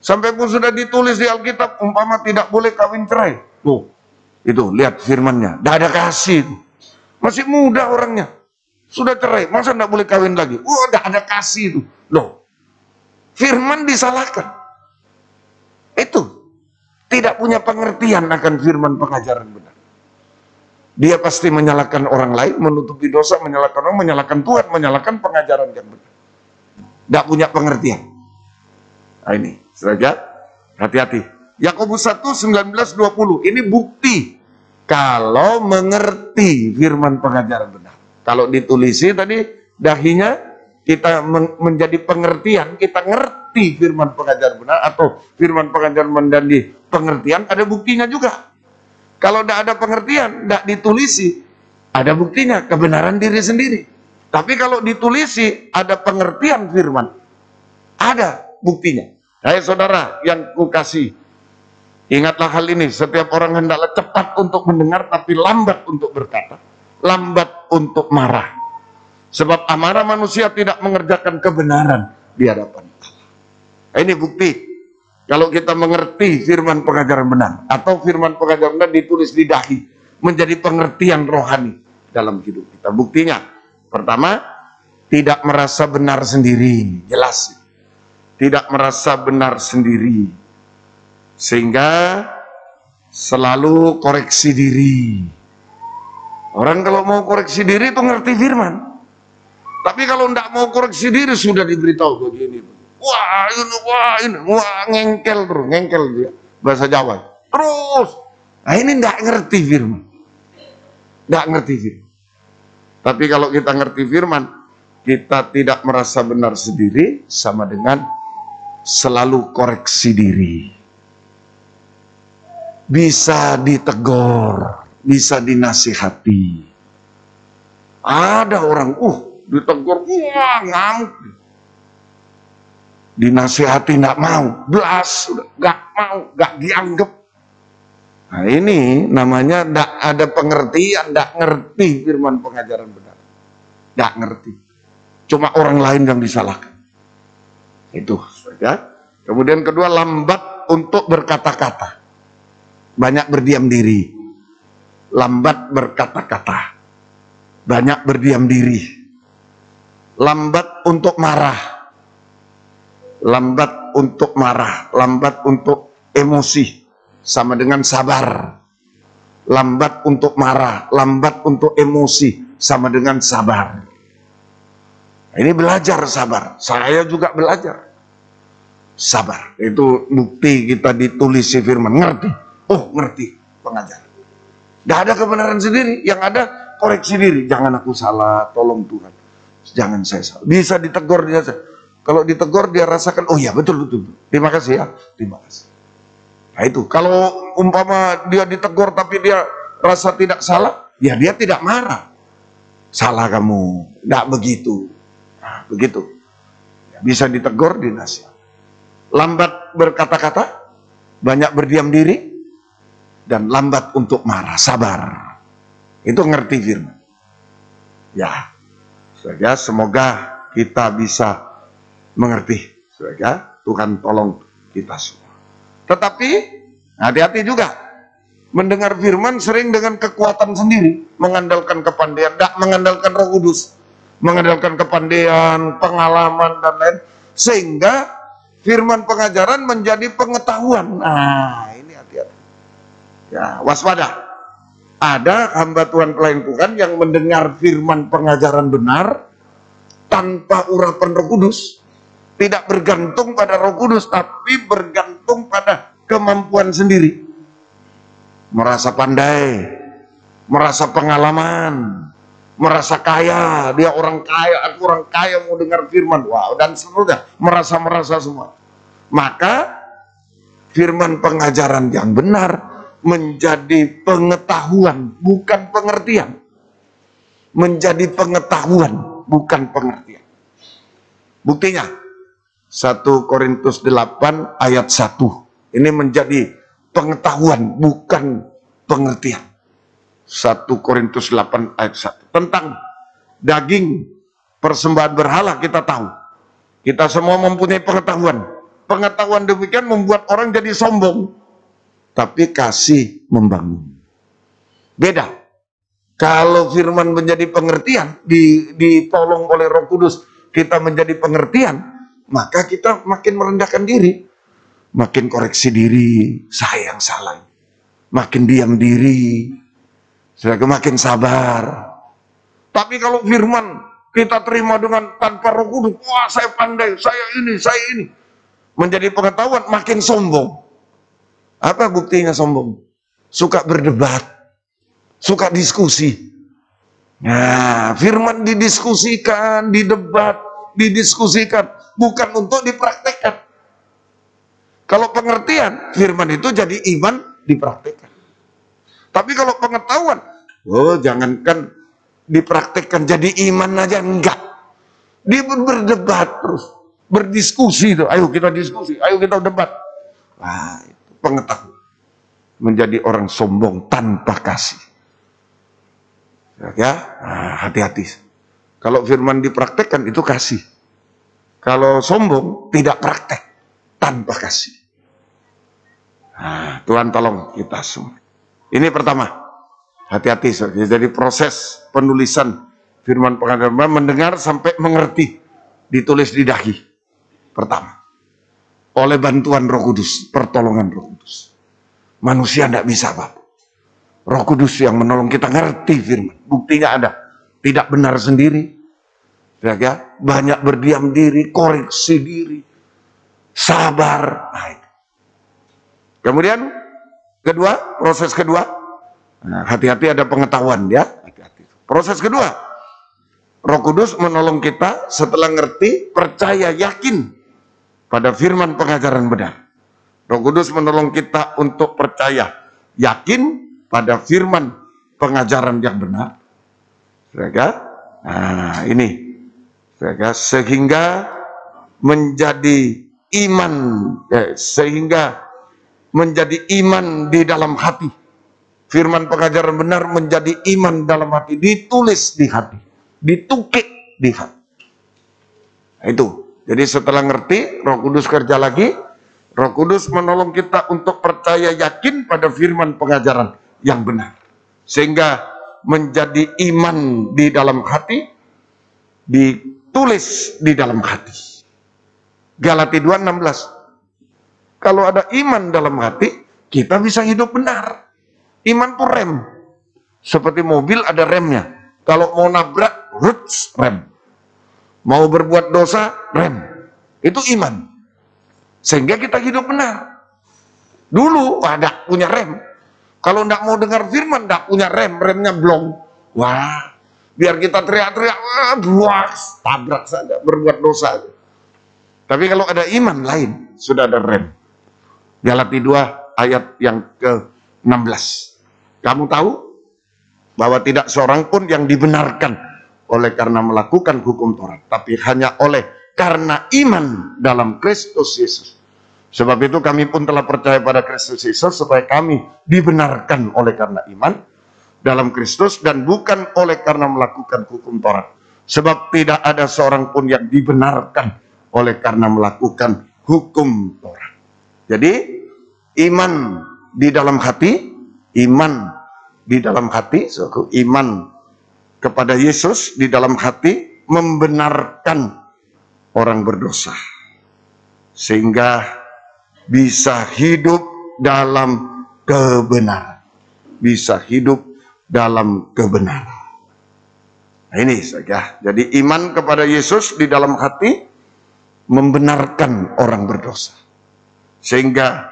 sampai pun sudah ditulis di Alkitab umpama tidak boleh kawin cerai. Tuh, itu lihat firmannya, tidak ada kasih. Masih muda orangnya, sudah cerai, masa tidak boleh kawin lagi? Tidak ada kasih itu. Loh, firman disalahkan. Itu tidak punya pengertian akan firman pengajaran benar. Dia pasti menyalahkan orang lain, menutupi dosa, menyalahkan orang, menyalahkan Tuhan, menyalahkan pengajaran yang benar. Tidak punya pengertian. Nah ini, saudara, hati-hati. Yakobus 1, 19, 20. Ini bukti kalau mengerti firman pengajaran benar. Kalau ditulisi tadi, dahinya kita menjadi pengertian, kita ngerti firman pengajaran benar, atau firman pengajaran menjadi pengertian, ada buktinya juga. Kalau tidak ada pengertian, tidak ditulisi, ada buktinya, kebenaran diri sendiri. Tapi kalau ditulisi, ada pengertian firman, ada buktinya. Hai saudara yang kukasih, ingatlah hal ini, setiap orang hendaklah cepat untuk mendengar, tapi lambat untuk berkata, lambat untuk marah. Sebab amarah manusia tidak mengerjakan kebenaran di hadapan Allah. Nah, ini bukti. Kalau kita mengerti firman pengajaran benar, atau firman pengajaran benar ditulis di dahi, menjadi pengertian rohani dalam hidup kita. Buktinya, pertama, tidak merasa benar sendiri. Jelas. Tidak merasa benar sendiri. Sehingga selalu koreksi diri. Orang kalau mau koreksi diri itu ngerti firman. Tapi kalau tidak mau koreksi diri, sudah diberitahu begini. Wah ini, ngengkel terus, ngengkel dia, bahasa Jawa. Terus, nah ini tidak ngerti firman. Tidak ngerti firman. Tapi kalau kita ngerti firman, kita tidak merasa benar sendiri, sama dengan selalu koreksi diri. Bisa ditegur, bisa dinasihati. Ada orang, ditegur, wah ngamuk. Dinasihati nggak mau, belas, nggak mau, nggak dianggap. Nah ini namanya nggak ada pengertian, nggak ngerti firman pengajaran benar. Nggak ngerti. Cuma orang lain yang disalahkan. Itu saja. Kemudian kedua, lambat untuk berkata-kata. Banyak berdiam diri. Lambat berkata-kata. Banyak berdiam diri. Lambat untuk marah. Lambat untuk marah, lambat untuk emosi, sama dengan sabar. Lambat untuk marah, lambat untuk emosi, sama dengan sabar. Ini belajar sabar, saya juga belajar sabar. Itu bukti kita ditulisi firman, ngerti. Oh ngerti pengajaran. Gak ada kebenaran sendiri, yang ada koreksi diri. Jangan aku salah, tolong Tuhan. Jangan saya salah. Bisa ditegur dia. Kalau ditegur dia rasakan, oh iya betul. Terima kasih ya, terima kasih. Nah itu, kalau umpama dia ditegur tapi dia rasa tidak salah, ya dia tidak marah. Salah kamu, tidak begitu. Nah, begitu. Bisa ditegur, dinasihat. Lambat berkata-kata, banyak berdiam diri, dan lambat untuk marah, sabar. Itu ngerti firman. Ya, saja semoga kita bisa mengerti, saudara. Tuhan tolong kita semua. Tetapi hati-hati juga mendengar firman sering dengan kekuatan sendiri, mengandalkan kepandaian, tidak mengandalkan Roh Kudus, mengandalkan kepandaian, pengalaman dan lain, sehingga firman pengajaran menjadi pengetahuan. Nah ini hati-hati. Ya waspada. Ada hamba Tuhan pelayan Tuhan yang mendengar firman pengajaran benar tanpa urapan Roh Kudus. Tidak bergantung pada Roh Kudus, tapi bergantung pada kemampuan sendiri. Merasa pandai, merasa pengalaman, merasa kaya, dia orang kaya, aku orang kaya mau dengar firman, wow, dan seterusnya, merasa semua. Maka firman pengajaran yang benar menjadi pengetahuan, bukan pengertian. Menjadi pengetahuan, bukan pengertian. Buktinya 1 Korintus 8 ayat 1. Ini menjadi pengetahuan, bukan pengertian. 1 Korintus 8 ayat 1. Tentang daging persembahan berhala kita tahu. Kita semua mempunyai pengetahuan. Pengetahuan demikian membuat orang jadi sombong. Tapi kasih membangun. Beda. Kalau firman menjadi pengertian, ditolong oleh Roh Kudus, kita menjadi pengertian, maka kita makin merendahkan diri. makin koreksi diri, saya yang salah. Makin diam diri, makin sabar. Tapi kalau firman kita terima dengan tanpa Roh Kudus, wah saya pandai, saya ini. Menjadi pengetahuan, makin sombong. Apa buktinya sombong? Suka berdebat, suka diskusi. Nah, firman didiskusikan, didebat, didiskusikan, bukan untuk dipraktekkan. Kalau pengertian, firman itu jadi iman dipraktekkan. Tapi kalau pengetahuan, jangankan dipraktekkan, jadi iman aja enggak. Dia berdebat terus, berdiskusi tuh. Ayo kita diskusi, ayo kita debat. Wah, itu pengetahuan. Menjadi orang sombong tanpa kasih. Ya, hati-hati. Kalau firman dipraktekkan itu kasih. Kalau sombong tidak praktek tanpa kasih. Tuhan tolong kita semua. Ini pertama, hati-hati. Jadi proses penulisan firman pengajaran mendengar sampai mengerti, ditulis di dahi. Pertama, oleh bantuan Roh Kudus, pertolongan Roh Kudus. Manusia tidak bisa apa. Roh Kudus yang menolong kita ngerti firman. Buktinya ada. Tidak benar sendiri. Ya, banyak berdiam diri, koreksi diri, sabar. Nah, itu. Kemudian kedua, proses kedua. Hati-hati ada pengetahuan ya. Hati-hati. Proses kedua. Roh Kudus menolong kita setelah ngerti, percaya, yakin pada firman pengajaran benar. Roh Kudus menolong kita untuk percaya, yakin pada firman pengajaran yang benar. Ini. Sehingga menjadi iman, sehingga menjadi iman di dalam hati. Firman pengajaran benar menjadi iman dalam hati, ditulis di hati, ditukik di hati. Itu. Jadi setelah ngerti, Roh Kudus kerja lagi. Roh Kudus menolong kita untuk percaya yakin pada firman pengajaran yang benar. Sehingga menjadi iman di dalam hati, ditulis di dalam hati. Galatia 2:16. Kalau ada iman dalam hati, kita bisa hidup benar. Iman itu rem. Seperti mobil ada remnya. Kalau mau nabrak, rem. Mau berbuat dosa, rem. Itu iman. Sehingga kita hidup benar. Dulu ada punya rem. Kalau tidak mau dengar firman, tidak punya rem, remnya blong. Wah, biar kita teriak-teriak, tabrak saja, berbuat dosa. Tapi kalau ada iman lain, sudah ada rem. Galatia 2 ayat yang ke-16. Kamu tahu bahwa tidak seorang pun yang dibenarkan oleh karena melakukan hukum Taurat, tapi hanya oleh karena iman dalam Kristus Yesus. Sebab itu kami pun telah percaya pada Kristus Yesus supaya kami dibenarkan oleh karena iman dalam Kristus dan bukan oleh karena melakukan hukum Taurat. Sebab tidak ada seorang pun yang dibenarkan oleh karena melakukan hukum Taurat. Jadi iman di dalam hati, iman di dalam hati, iman kepada Yesus di dalam hati membenarkan orang berdosa. Sehingga bisa hidup dalam kebenaran. Bisa hidup dalam kebenaran. Nah, ini saja. Jadi iman kepada Yesus di dalam hati membenarkan orang berdosa. Sehingga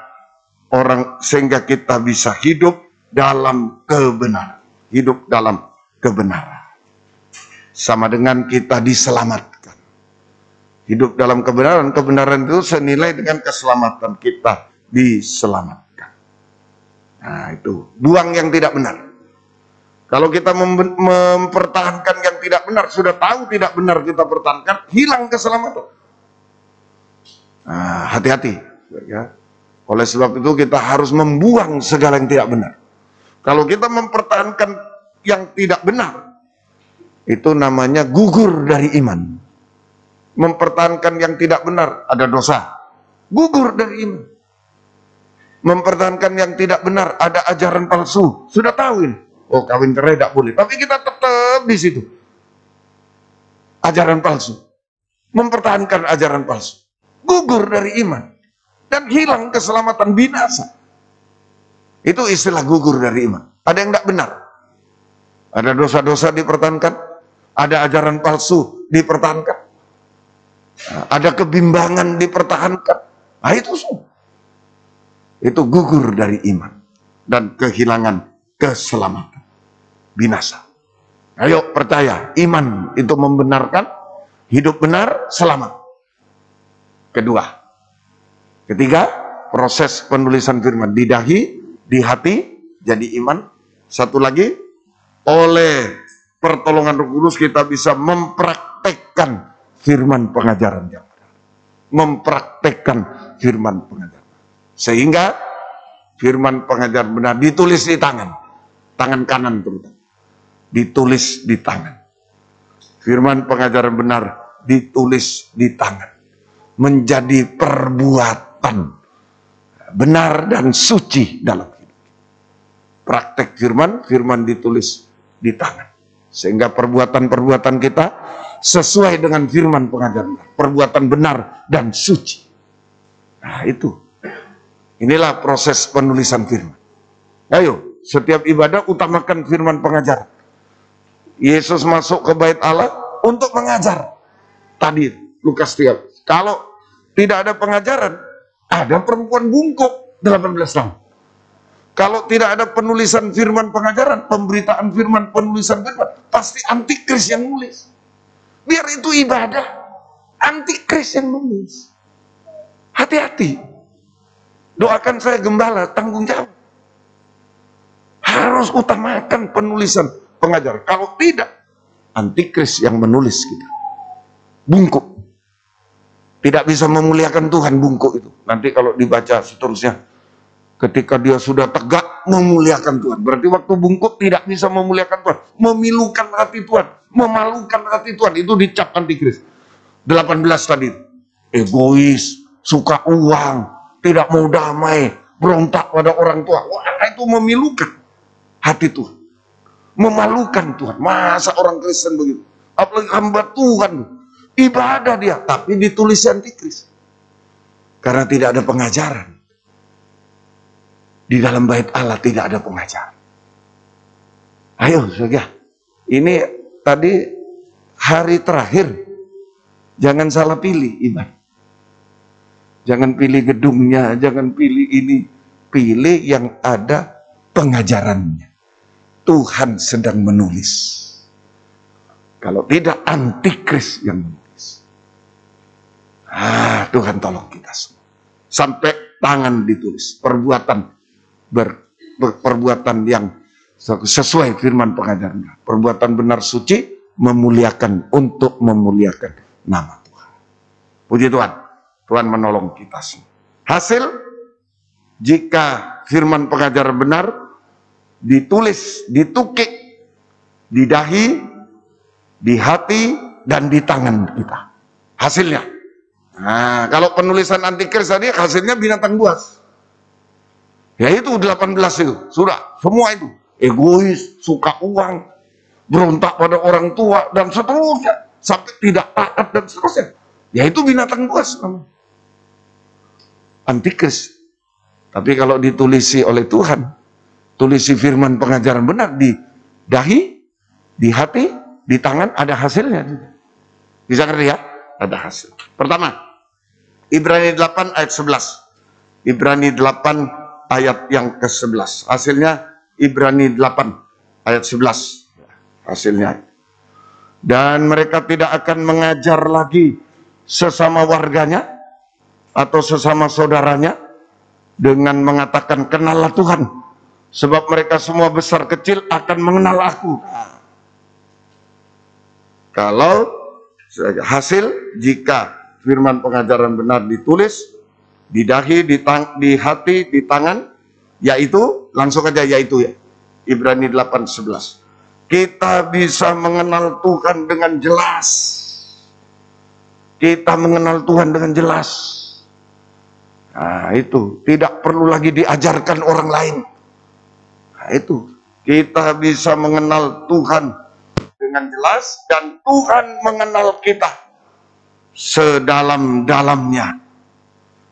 kita bisa hidup dalam kebenaran. Hidup dalam kebenaran. Sama dengan kita diselamatkan. Hidup dalam kebenaran, kebenaran itu senilai dengan keselamatan, kita diselamatkan. Nah itu, buang yang tidak benar. Kalau kita mempertahankan yang tidak benar, sudah tahu tidak benar kita pertahankan, hilang keselamatan. Nah, hati-hati. Ya. Oleh sebab itu kita harus membuang segala yang tidak benar. Kalau kita mempertahankan yang tidak benar, itu namanya gugur dari iman. Mempertahankan yang tidak benar, ada dosa, gugur dari iman. Mempertahankan yang tidak benar, ada ajaran palsu, sudah tahu ini. Oh, kawin cerai tidak boleh, tapi kita tetap di situ. Ajaran palsu, mempertahankan ajaran palsu, gugur dari iman. dan hilang keselamatan, binasa. Itu istilah gugur dari iman. Ada yang tidak benar. Ada dosa-dosa dipertahankan, ada ajaran palsu dipertahankan, ada kebimbangan dipertahankan. Nah itu semua. Itu gugur dari iman dan kehilangan keselamatan, binasa. Ayo percaya, iman itu membenarkan, hidup benar, selamat. Kedua. Ketiga, proses penulisan firman di dahi, di hati, jadi iman. Satu lagi, oleh pertolongan Roh Kudus kita bisa mempraktekkan firman pengajaran yang benar. Mempraktekkan firman pengajaran. Sehingga firman pengajaran benar ditulis di tangan kanan terutama. Ditulis di tangan. Firman pengajaran benar ditulis di tangan. Menjadi perbuatan benar dan suci dalam hidup. Praktek firman, firman ditulis di tangan. Sehingga perbuatan-perbuatan kita sesuai dengan firman pengajaran. Perbuatan benar dan suci. Nah itu. Inilah proses penulisan firman. Ayo, setiap ibadah utamakan firman pengajaran. Yesus masuk ke bait Allah untuk mengajar. Tadi Lukas 3. Kalau tidak ada pengajaran, ada perempuan bungkuk 18 tahun. Kalau tidak ada penulisan firman pengajaran, pemberitaan firman, penulisan firman, pasti antikris yang nulis. Biar itu ibadah, antikris yang nulis. Hati-hati. Doakan saya gembala, tanggung jawab. Harus utamakan penulisan pengajaran. Kalau tidak, antikris yang menulis kita. Bungkuk. Tidak bisa memuliakan Tuhan bungkuk itu. Nanti kalau dibaca seterusnya, ketika dia sudah tegak memuliakan Tuhan. Berarti waktu bungkuk tidak bisa memuliakan Tuhan. Memilukan hati Tuhan. Memalukan hati Tuhan. Itu dicap antikris. 18 tadi. Egois, suka uang, tidak mau damai, berontak pada orang tua. Wah, itu memilukan hati Tuhan. Memalukan Tuhan. Masa orang Kristen begitu? Apalagi hamba Tuhan. Ibadah dia, tapi ditulis antikris. Karena tidak ada pengajaran. Di dalam bait Allah tidak ada pengajaran. Ayo, saudara. Ini tadi hari terakhir. Jangan salah pilih iman. Jangan pilih gedungnya, jangan pilih ini. Pilih yang ada pengajarannya. Tuhan sedang menulis. Kalau tidak, antikris yang menulis. Tuhan tolong kita semua. Sampai tangan ditulis. Perbuatan yang sesuai firman pengajaran. Perbuatan benar suci, memuliakan, untuk memuliakan nama Tuhan. Puji Tuhan. Tuhan menolong kita semua. Hasil, jika firman pengajaran benar, ditulis, ditukik, di dahi, di hati, dan di tangan kita. Hasilnya. Nah, kalau penulisan antikris tadi, hasilnya binatang buas. Ya itu 18 itu. Sudah, semua itu. Egois, suka uang, berontak pada orang tua, dan seterusnya. Sampai tidak taat dan seterusnya. Ya itu binatang buas. Antikris. Tapi kalau ditulisi oleh Tuhan, tulisi firman pengajaran benar di dahi, di hati, di tangan, ada hasilnya. Bisa ngerti ya? Ada hasil. Pertama, Ibrani 8 ayat 11. Ibrani 8 ayat yang ke-11. Hasilnya Ibrani 8 ayat 11. Hasilnya. Dan mereka tidak akan mengajar lagi sesama warganya atau sesama saudaranya dengan mengatakan kenallah Tuhan, sebab mereka semua besar kecil akan mengenal aku. Kalau hasil, jika firman pengajaran benar ditulis di dahi, di hati, di tangan, yaitu langsung aja yaitu ya. Ibrani 8:11. Kita bisa mengenal Tuhan dengan jelas. Kita mengenal Tuhan dengan jelas. Nah, itu tidak perlu lagi diajarkan orang lain. Nah, itu kita bisa mengenal Tuhan dengan jelas, dan Tuhan mengenal kita sedalam-dalamnya.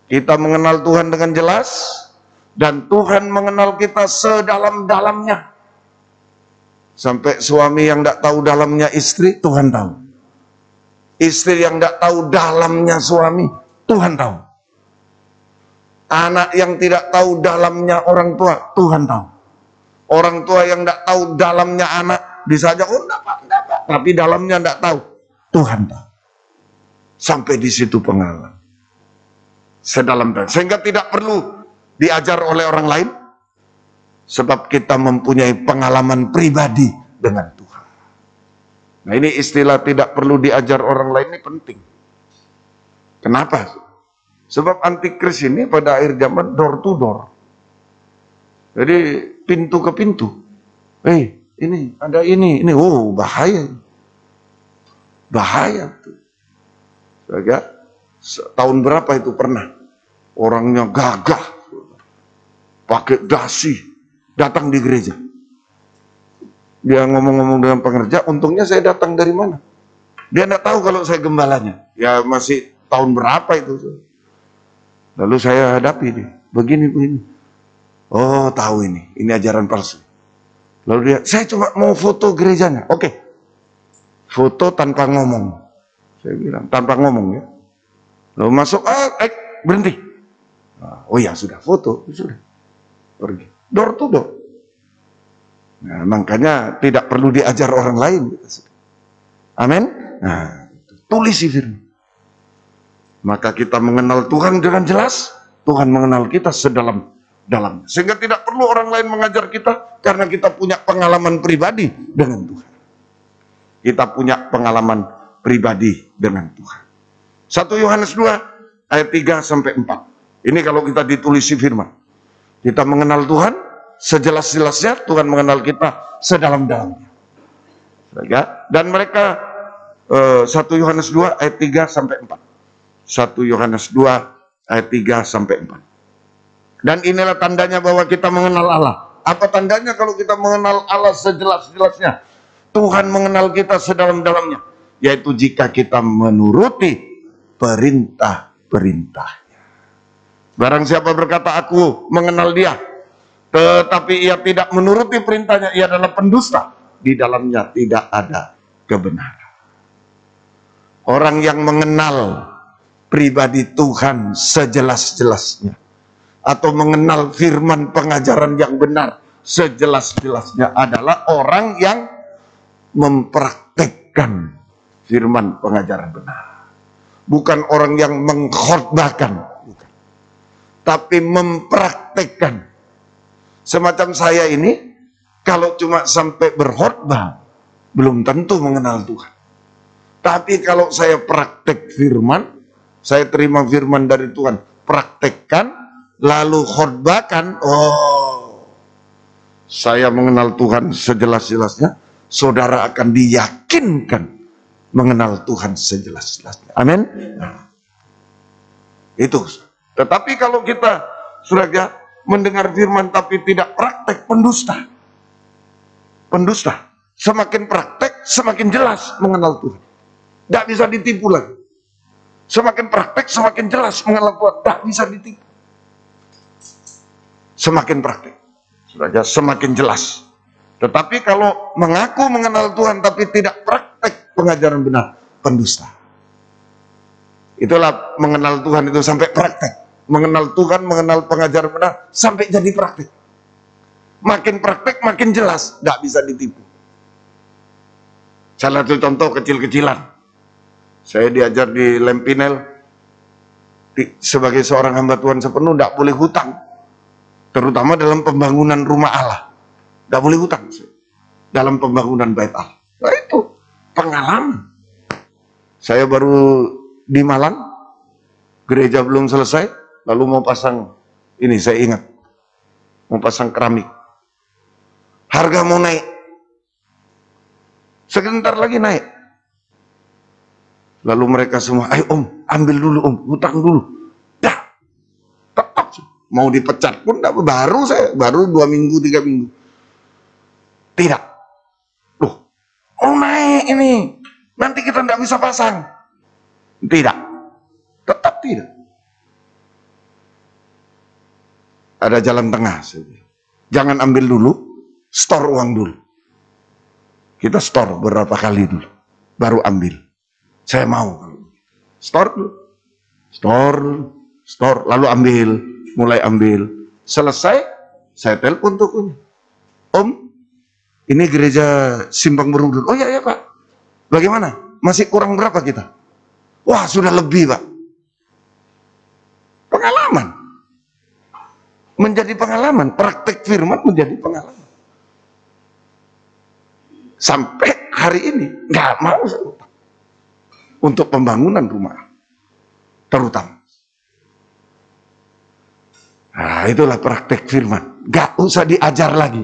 Kita mengenal Tuhan dengan jelas, dan Tuhan mengenal kita sedalam-dalamnya. Sampai suami yang tidak tahu dalamnya istri, Tuhan tahu. Istri yang tidak tahu dalamnya suami, Tuhan tahu. Anak yang tidak tahu dalamnya orang tua, Tuhan tahu. Orang tua yang tidak tahu dalamnya anak, bisa aja, oh enggak Pak, tapi dalamnya tidak tahu, Tuhan tahu. Sampai di situ pengalaman. Sedalam-dalam. Sehingga tidak perlu diajar oleh orang lain, sebab kita mempunyai pengalaman pribadi dengan Tuhan. Nah, ini istilah tidak perlu diajar orang lain ini penting. Kenapa? Sebab antikris ini pada akhir zaman door to door. Jadi pintu ke pintu. Ini ada ini. Oh, bahaya. Bahaya tuh. Tahun berapa itu pernah? Orangnya gagah, pakai dasi, datang di gereja. Dia ngomong-ngomong dengan pengerja, untungnya saya datang dari mana? Dia tidak tahu kalau saya gembalanya. Ya masih tahun berapa itu. Lalu saya hadapi dia, begini. Oh, tahu ini ajaran palsu. Lalu dia, saya cuma mau foto gerejanya. Oke. Foto tanpa ngomong. Saya bilang, tanpa ngomong ya. Lalu masuk, berhenti. Oh ya, sudah foto, sudah. Pergi. Door to door. Nah, makanya tidak perlu diajar orang lain. Amin. Nah, tulis firman. Maka kita mengenal Tuhan dengan jelas, Tuhan mengenal kita sedalam-dalamnya. Sehingga tidak perlu orang lain mengajar kita, karena kita punya pengalaman pribadi dengan Tuhan. Kita punya pengalaman pribadi dengan Tuhan. 1 Yohanes 2 ayat 3 sampai 4. Ini kalau kita ditulisi firman. Kita mengenal Tuhan sejelas-jelasnya, Tuhan mengenal kita sedalam-dalamnya. Dan mereka 1 Yohanes 2 ayat 3 sampai 4. 1 Yohanes 2 ayat 3 sampai 4. Dan inilah tandanya bahwa kita mengenal Allah. Apa tandanya kalau kita mengenal Allah sejelas-jelasnya? Tuhan mengenal kita sedalam-dalamnya, yaitu jika kita menuruti perintah-perintahnya. Barang siapa berkata aku mengenal dia, tetapi ia tidak menuruti perintahnya, ia adalah pendusta. Di dalamnya tidak ada kebenaran. Orang yang mengenal pribadi Tuhan sejelas-jelasnya, atau mengenal firman pengajaran yang benar sejelas-jelasnya, adalah orang yang mempraktekkan firman pengajaran benar. Bukan orang yang mengkhotbahkan, tapi mempraktekkan. Semacam saya ini, kalau cuma sampai berkhotbah, belum tentu mengenal Tuhan. Tapi kalau saya praktek firman, saya terima firman dari Tuhan, praktekkan, lalu khotbahkan, oh, saya mengenal Tuhan sejelas-jelasnya. Saudara akan diyakinkan mengenal Tuhan sejelas-jelasnya. Amin. Nah, itu. Tetapi kalau kita sudah mendengar firman tapi tidak praktek, pendusta. Pendusta. Semakin praktek, semakin jelas mengenal Tuhan. Tidak bisa ditipu lagi. Semakin praktek, semakin jelas mengenal Tuhan. Tidak bisa ditipu. Semakin praktek, sudah semakin jelas. Tetapi kalau mengaku mengenal Tuhan tapi tidak praktek pengajaran benar, pendusta. Itulah mengenal Tuhan itu sampai praktek. Mengenal Tuhan, mengenal pengajaran benar, sampai jadi praktek. Makin praktek, makin jelas, tidak bisa ditipu. Salah satu contoh kecil-kecilan. Saya diajar di Lempinel, sebagai seorang hamba Tuhan sepenuh, tidak boleh hutang. Terutama dalam pembangunan rumah Allah. Tidak boleh hutang. Dalam pembangunan bait Allah. Nah itu pengalaman. Saya baru di Malang, gereja belum selesai, lalu mau pasang, ini saya ingat, mau pasang keramik. Harga mau naik. Sebentar lagi naik. Lalu mereka semua, ayo om, ambil dulu om, hutang dulu. Dah, tetap mau dipecat pun baru 2 minggu 3 minggu. Tidak. Loh, oh naik ini, nanti kita tidak bisa pasang. Tidak, tetap tidak. Ada jalan tengah. Jangan ambil dulu, store uang dulu. Kita store beberapa kali dulu, baru ambil. Saya mau. Store dulu. Store, lalu ambil. Mulai ambil. Selesai, saya telepon tokonya. Om, ini gereja Simpang Berudun. Oh iya Pak. Bagaimana? Masih kurang berapa kita? Wah, sudah lebih Pak. Pengalaman. Menjadi pengalaman. Praktek firman menjadi pengalaman. Sampai hari ini nggak mau saya utang. Untuk pembangunan rumah. Terutama. Nah, itulah praktek firman. Nggak usah diajar lagi.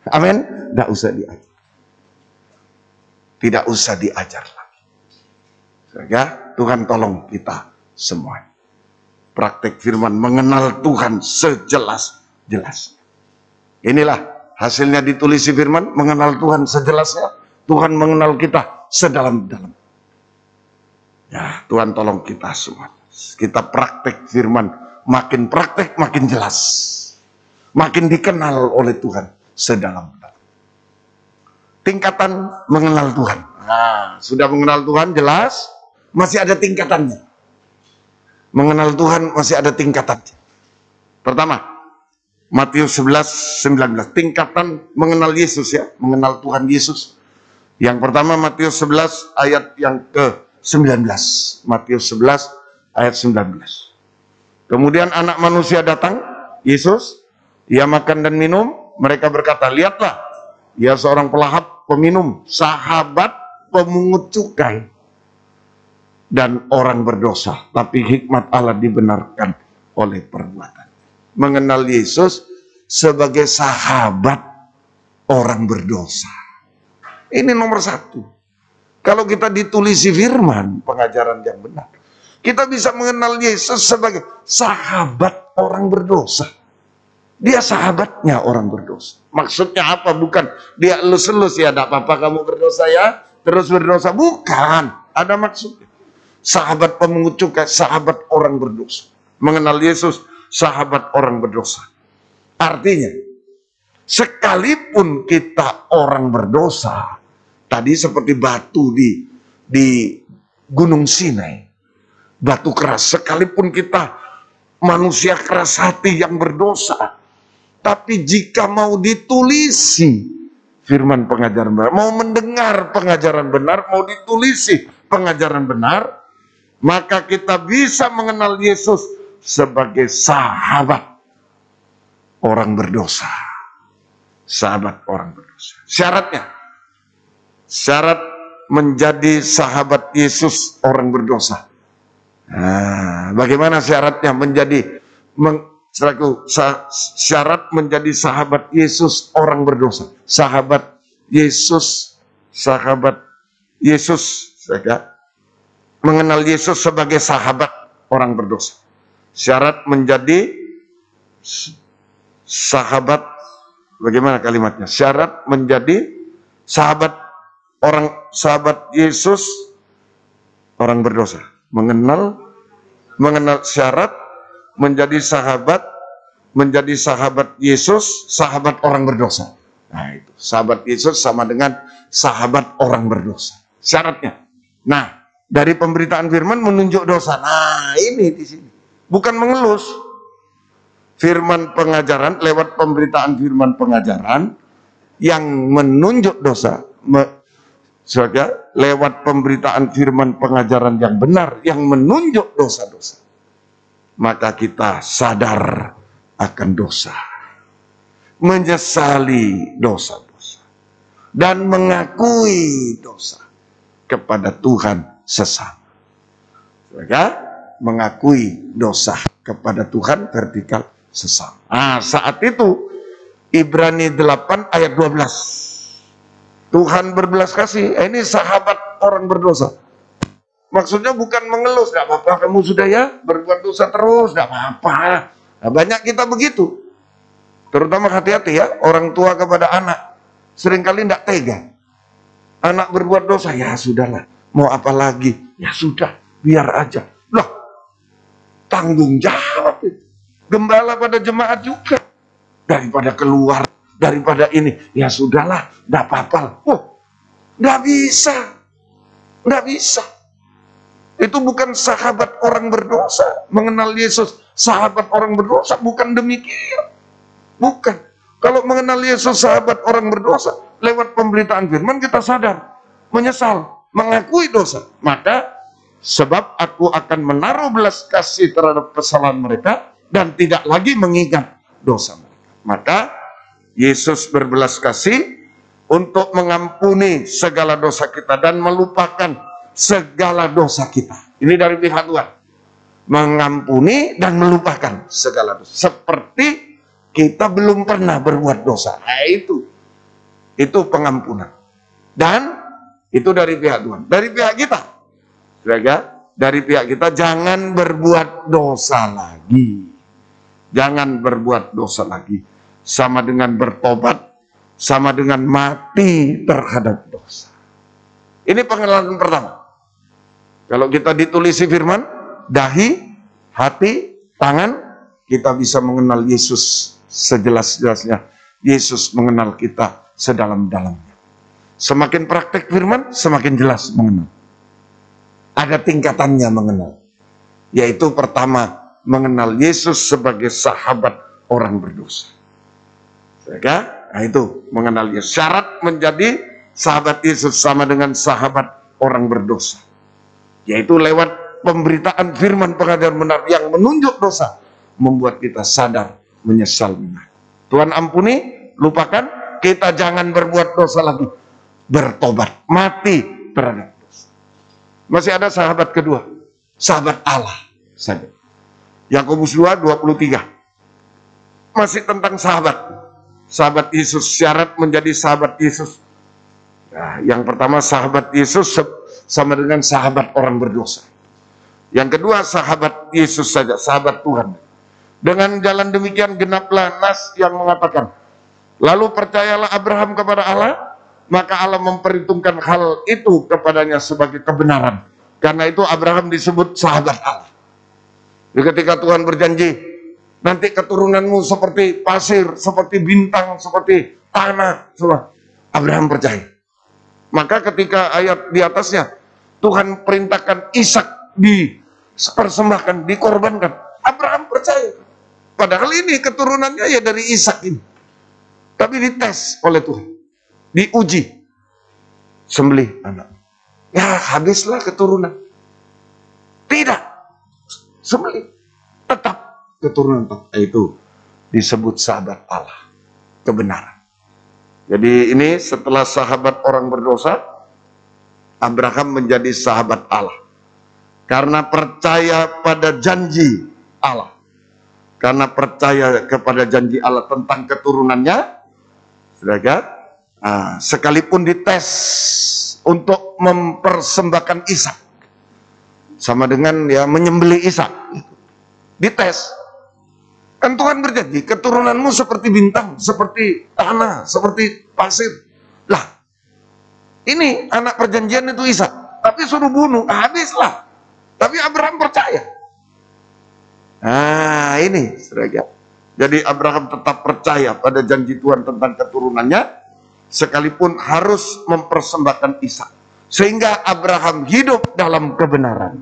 Amin. Nggak usah diajar. Tidak usah diajar lagi. Sehingga Tuhan tolong kita semua. Praktek firman mengenal Tuhan sejelas-jelasnya. Inilah hasilnya ditulis firman, mengenal Tuhan sejelasnya. Tuhan mengenal kita sedalam-dalam. Ya, Tuhan tolong kita semua. Kita praktek firman, makin praktek makin jelas. Makin dikenal oleh Tuhan sedalam-dalam. Tingkatan mengenal Tuhan. Nah, sudah mengenal Tuhan jelas, masih ada tingkatannya. Mengenal Tuhan masih ada tingkatannya. Pertama, Matius 11:19. Tingkatan mengenal Yesus ya, mengenal Tuhan Yesus. Yang pertama Matius 11 ayat yang ke-19. Matius 11 ayat 19. Kemudian anak manusia datang, Yesus, ia makan dan minum, mereka berkata, lihatlah, ia seorang pelahap peminum, sahabat pemungut cukai dan orang berdosa, tapi hikmat Allah dibenarkan oleh perbuatan. Mengenal Yesus sebagai sahabat orang berdosa. Ini nomor satu. Kalau kita ditulisi firman, pengajaran yang benar, kita bisa mengenal Yesus sebagai sahabat orang berdosa. Dia sahabatnya orang berdosa. Maksudnya apa? Bukan dia elus-elus ya, tidak apa-apa kamu berdosa ya, terus berdosa. Bukan, ada maksudnya. Sahabat pemungut cukai, sahabat orang berdosa. Mengenal Yesus, sahabat orang berdosa. Artinya, sekalipun kita orang berdosa, tadi seperti batu di Gunung Sinai, batu keras, sekalipun kita manusia keras hati yang berdosa, tapi jika mau ditulisi firman pengajaran benar, mau mendengar pengajaran benar, mau ditulisi pengajaran benar, maka kita bisa mengenal Yesus sebagai sahabat orang berdosa. Sahabat orang berdosa. Syaratnya, syarat menjadi sahabat Yesus orang berdosa. Nah, bagaimana syaratnya syarat menjadi sahabat Yesus orang berdosa? Sahabat Yesus, mengenal Yesus sebagai sahabat orang berdosa. Syarat menjadi sahabat, bagaimana kalimatnya? Syarat menjadi sahabat Yesus orang berdosa. Mengenal syarat menjadi sahabat Yesus, sahabat orang berdosa. Nah, itu sahabat Yesus sama dengan sahabat orang berdosa. Syaratnya. Nah, dari pemberitaan firman menunjuk dosa. Nah, ini di sini. Bukan mengelus. Firman pengajaran lewat pemberitaan firman pengajaran yang menunjuk dosa. Lewat pemberitaan firman pengajaran yang benar yang menunjuk dosa-dosa. Maka kita sadar akan dosa. Menyesali dosa-dosa. Dan mengakui dosa kepada Tuhan sesama. Mengakui dosa kepada Tuhan vertikal sesama. Nah, saat itu Ibrani 8 ayat 12. Tuhan berbelas kasih. Ini sahabat orang berdosa. Maksudnya bukan mengelus, gak apa-apa kamu sudah ya berbuat dosa terus, gak apa-apa. Nah, banyak kita begitu. Terutama hati-hati ya, orang tua kepada anak. Seringkali tidak tega. Anak berbuat dosa, ya sudahlah. Mau apa lagi? Ya sudah, biar aja. Loh, tanggung jawab itu. Gembala pada jemaat juga. Daripada keluar, daripada ini, ya sudahlah, enggak apa-apa. Enggak bisa. Enggak bisa. Itu bukan sahabat orang berdosa. Mengenal Yesus, sahabat orang berdosa, bukan demikian. Bukan. Kalau mengenal Yesus, sahabat orang berdosa, lewat pemberitaan firman kita sadar, menyesal, mengakui dosa. Maka, sebab aku akan menaruh belas kasih terhadap kesalahan mereka, dan tidak lagi mengingat dosa mereka. Maka Yesus berbelas kasih untuk mengampuni segala dosa kita dan melupakan segala dosa kita. Ini dari pihak Tuhan. Mengampuni dan melupakan segala dosa. Seperti kita belum pernah berbuat dosa. Nah, itu pengampunan. Dan itu dari pihak Tuhan. Dari pihak kita, dari pihak kita jangan berbuat dosa lagi. Jangan berbuat dosa lagi. Sama dengan bertobat, sama dengan mati terhadap dosa. Ini pengenalan pertama. Kalau kita ditulisi firman, dahi, hati, tangan, kita bisa mengenal Yesus sejelas-jelasnya. Yesus mengenal kita sedalam-dalamnya. Semakin praktek firman, semakin jelas mengenal. Ada tingkatannya mengenal. Yaitu pertama, mengenal Yesus sebagai sahabat orang berdosa. Nah, itu mengenal Yesus. Syarat menjadi sahabat Yesus sama dengan sahabat orang berdosa. Yaitu lewat pemberitaan firman pengajaran benar yang menunjuk dosa. Membuat kita sadar, menyesal. Tuhan ampuni, lupakan, kita jangan berbuat dosa lagi. Bertobat, mati terhadap dosa. Masih ada sahabat kedua, sahabat Allah saja. Yakobus 2:23. Masih tentang sahabat. Sahabat Yesus, syarat menjadi sahabat Yesus. Nah, yang pertama sahabat Yesus sama dengan sahabat orang berdosa. Yang kedua sahabat Yesus saja, sahabat Tuhan. Dengan jalan demikian genaplah nas yang mengatakan, lalu percayalah Abraham kepada Allah, maka Allah memperhitungkan hal itu kepadanya sebagai kebenaran. Karena itu Abraham disebut sahabat Allah. Jadi ketika Tuhan berjanji, nanti keturunanmu seperti pasir, seperti bintang, seperti tanah, semua. Abraham percaya. Maka ketika ayat di atasnya, Tuhan perintahkan Ishak dipersembahkan, dikorbankan. Abraham percaya. Padahal ini keturunannya ya dari Ishak ini. Tapi dites oleh Tuhan. Diuji. Sembelih anak. Ya habislah keturunan. Tidak. Sembelih. Tetap. Keturunan itu disebut sahabat Allah, kebenaran. Jadi ini setelah sahabat orang berdosa, Abraham menjadi sahabat Allah karena percaya pada janji Allah, karena percaya kepada janji Allah tentang keturunannya. Saudara, sekalipun dites untuk mempersembahkan Ishak, sama dengan ya menyembelih Ishak, dites. Kan Tuhan berjanji, keturunanmu seperti bintang, seperti tanah, seperti pasir. Lah, ini anak perjanjian itu Ishak, tapi suruh bunuh, habislah. Tapi Abraham percaya. Nah, ini saudara. Jadi Abraham tetap percaya pada janji Tuhan tentang keturunannya, sekalipun harus mempersembahkan Ishak. Sehingga Abraham hidup dalam kebenaran.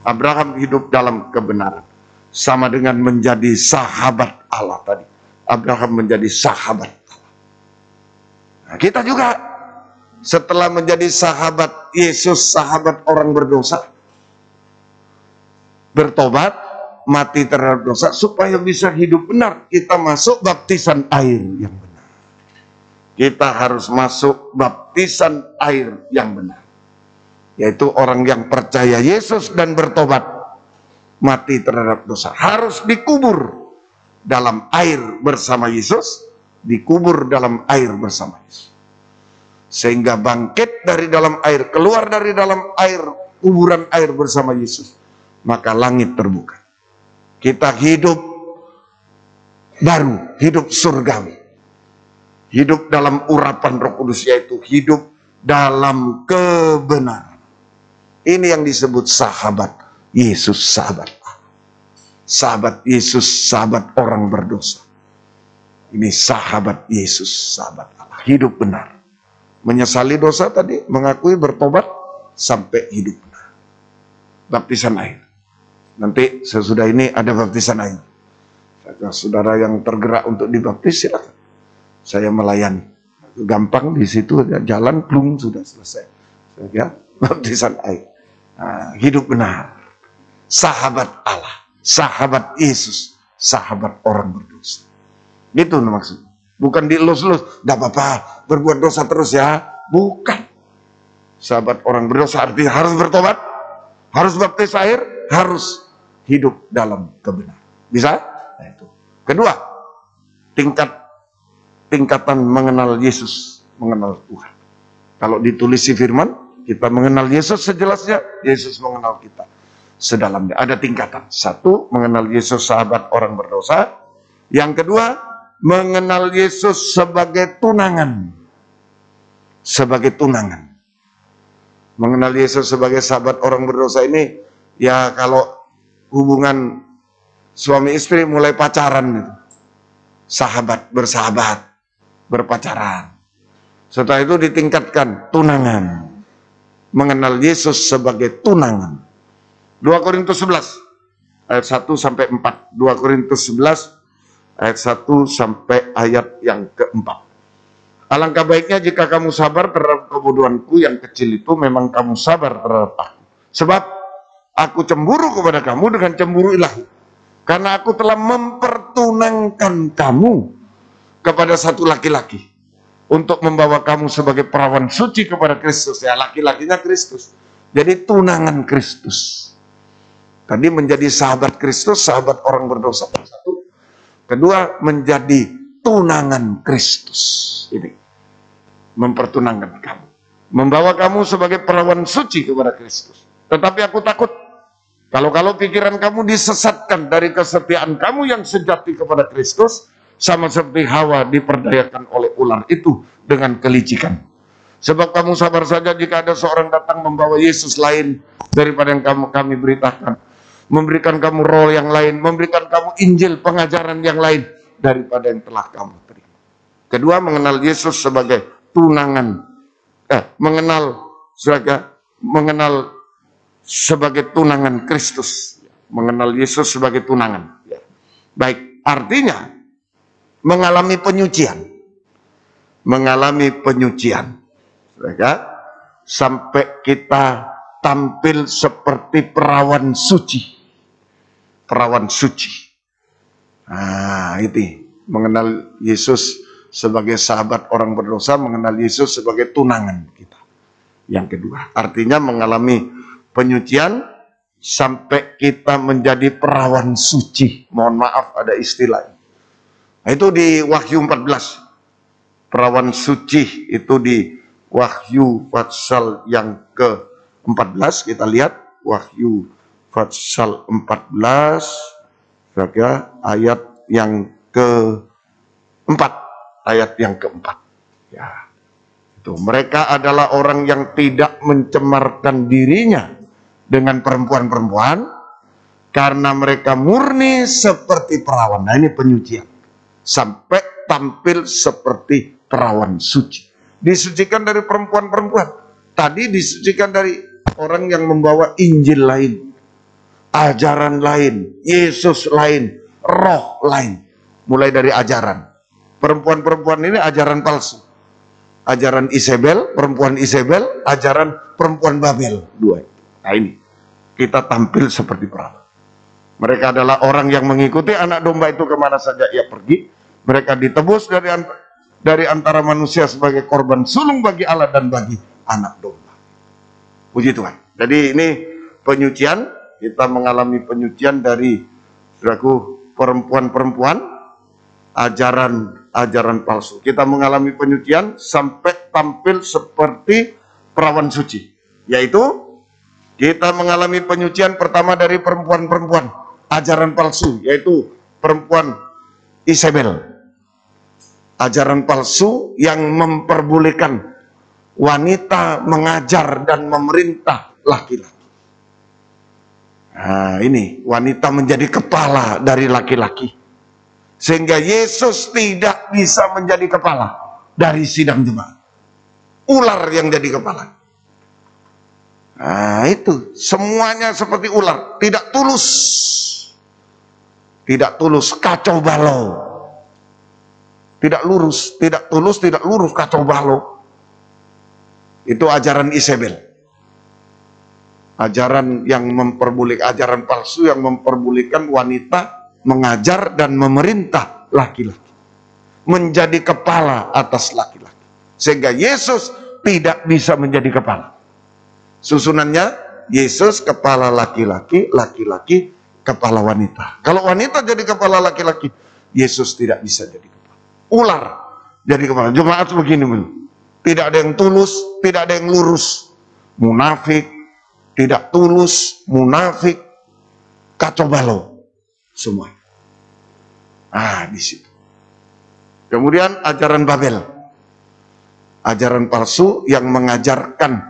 Abraham hidup dalam kebenaran. Sama dengan menjadi sahabat Allah tadi. Abraham menjadi sahabat Allah. Nah, kita juga setelah menjadi sahabat Yesus, sahabat orang berdosa, bertobat, mati terhadap dosa, supaya bisa hidup benar, kita masuk baptisan air yang benar. Kita harus masuk baptisan air yang benar. Yaitu orang yang percaya Yesus dan bertobat, mati terhadap dosa, harus dikubur dalam air bersama Yesus, dikubur dalam air bersama Yesus, sehingga bangkit dari dalam air, keluar dari dalam air, kuburan air bersama Yesus, maka langit terbuka. Kita hidup baru, hidup surgawi, hidup dalam urapan Roh Kudus, yaitu hidup dalam kebenaran. Ini yang disebut sahabat Yesus, sahabat Allah. Sahabat Yesus, sahabat orang berdosa. Ini sahabat Yesus, sahabat Allah. Hidup benar. Menyesali dosa tadi, mengakui, bertobat, sampai hidup benar. Baptisan air. Nanti sesudah ini ada baptisan air. Saudara yang tergerak untuk dibaptis, silakan. Saya melayani. Gampang di situ, jalan, plung, sudah selesai. Ya, baptisan air. Nah, hidup benar. Sahabat Allah, sahabat Yesus, sahabat orang berdosa. Gitu maksudnya. Bukan dielus-elus, gak apa-apa, berbuat dosa terus ya. Bukan. Sahabat orang berdosa artinya harus bertobat, harus baptis air, harus hidup dalam kebenaran. Bisa? Nah, itu. Kedua, tingkatan mengenal Yesus, mengenal Tuhan. Kalau ditulis di firman, kita mengenal Yesus sejelasnya, Yesus mengenal kita sedalamnya. Ada tingkatan. Satu, mengenal Yesus sahabat orang berdosa. Yang kedua, mengenal Yesus sebagai tunangan. Sebagai tunangan. Mengenal Yesus sebagai sahabat orang berdosa ini, ya kalau hubungan suami istri mulai pacaran gitu. Sahabat, bersahabat, berpacaran. Setelah itu ditingkatkan tunangan. Mengenal Yesus sebagai tunangan. 2 Korintus 11 ayat 1 sampai 4. 2 Korintus 11 ayat 1 sampai ayat yang keempat. Alangkah baiknya jika kamu sabar terhadap kebodohanku yang kecil itu, memang kamu sabar terhadap aku. Sebab aku cemburu kepada kamu dengan cemburu ilahi. Karena aku telah mempertunangkan kamu kepada satu laki-laki untuk membawa kamu sebagai perawan suci kepada Kristus. Ya, laki-lakinya Kristus. Jadi tunangan Kristus. Tadi menjadi sahabat Kristus, sahabat orang berdosa. Satu. Kedua, menjadi tunangan Kristus. Ini. Mempertunangkan kamu. Membawa kamu sebagai perawan suci kepada Kristus. Tetapi aku takut. Kalau pikiran kamu disesatkan dari kesetiaan kamu yang sejati kepada Kristus, sama seperti Hawa diperdayakan oleh ular itu dengan kelicikan. Sebab kamu sabar saja jika ada seorang datang membawa Yesus lain daripada yang kami beritakan. Memberikan kamu roh yang lain, memberikan kamu Injil, pengajaran yang lain daripada yang telah kamu terima. Kedua, mengenal Yesus sebagai tunangan. Mengenal sebagai tunangan Kristus. Mengenal Yesus sebagai tunangan. Baik, artinya mengalami penyucian. Mengalami penyucian. Sampai kita tampil seperti perawan suci. Perawan suci. Nah, itu mengenal Yesus sebagai sahabat orang berdosa, mengenal Yesus sebagai tunangan kita. Yang kedua, artinya mengalami penyucian sampai kita menjadi perawan suci. Mohon maaf ada istilah. Nah, itu di Wahyu 14. Perawan suci itu di Wahyu pasal yang ke-14. Kita lihat Wahyu pasal 14 ayat yang ke-4. Ayat yang ke-4. Ya. Itu mereka adalah orang yang tidak mencemarkan dirinya dengan perempuan-perempuan karena mereka murni seperti perawan. Nah, ini penyucian. Sampai tampil seperti perawan suci. Disucikan dari perempuan-perempuan. Tadi disucikan dari orang yang membawa Injil lain. Ajaran lain, Yesus lain, roh lain. Mulai dari ajaran. Perempuan-perempuan ini ajaran palsu. Ajaran Isabel, perempuan Isabel, ajaran perempuan Babel. Dua. Nah ini, kita tampil seperti perawan. Mereka adalah orang yang mengikuti anak domba itu kemana saja ia pergi. Mereka ditebus dari antara manusia sebagai korban sulung bagi Allah dan bagi anak domba. Puji Tuhan. Jadi ini penyucian. Kita mengalami penyucian dari perempuan-perempuan, ajaran palsu. Kita mengalami penyucian sampai tampil seperti perawan suci. Yaitu, kita mengalami penyucian pertama dari perempuan-perempuan, ajaran palsu, yaitu perempuan Isabel. Ajaran palsu yang memperbolehkan wanita mengajar dan memerintah laki-laki. Nah, ini wanita menjadi kepala dari laki-laki. Sehingga Yesus tidak bisa menjadi kepala dari sidang jemaat. Ular yang jadi kepala. Nah, itu semuanya seperti ular, tidak tulus. Tidak tulus, kacau balau. Tidak lurus, tidak tulus, tidak lurus, kacau balau. Itu ajaran Isabel. Ajaran yang memperbulik, ajaran palsu yang memperbulikan wanita mengajar dan memerintah laki-laki. Menjadi kepala atas laki-laki. Sehingga Yesus tidak bisa menjadi kepala. Susunannya, Yesus kepala laki-laki, laki-laki kepala wanita. Kalau wanita jadi kepala laki-laki, Yesus tidak bisa jadi kepala. Ular jadi kepala. Jemaat begini, tidak ada yang tulus, tidak ada yang lurus. Munafik, tidak tulus, munafik, kacau balau, semua. Di situ. Kemudian ajaran Babel, ajaran palsu yang mengajarkan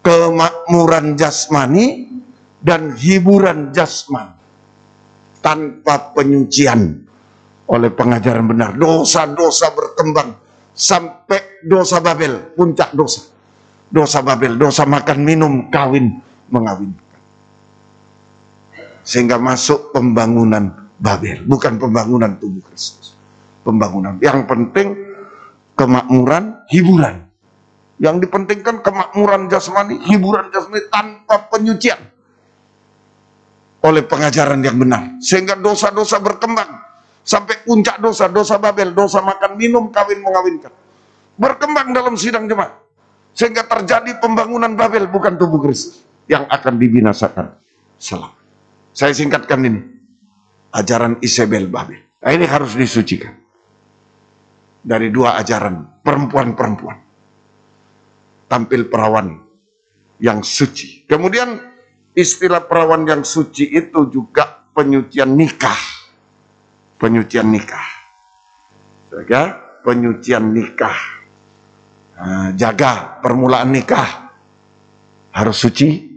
kemakmuran jasmani dan hiburan jasmani tanpa penyucian oleh pengajaran benar. Dosa-dosa berkembang sampai dosa Babel, puncak dosa. Dosa Babel, dosa makan minum, kawin, mengawinkan. Sehingga masuk pembangunan Babel, bukan pembangunan tubuh Kristus. Pembangunan. Yang penting kemakmuran, hiburan. Yang dipentingkan kemakmuran jasmani, hiburan jasmani tanpa penyucian oleh pengajaran yang benar. Sehingga dosa-dosa berkembang sampai puncak dosa, dosa Babel, dosa makan minum, kawin, mengawinkan. Berkembang dalam sidang jemaat. Sehingga terjadi pembangunan Babel, bukan tubuh Kristus yang akan dibinasakan selamanya. Saya singkatkan ini. Ajaran Isabel Babel. Nah, ini harus disucikan. Dari dua ajaran perempuan-perempuan. Tampil perawan yang suci. Kemudian istilah perawan yang suci itu juga penyucian nikah. Penyucian nikah. Penyucian nikah. Jaga permulaan nikah harus suci,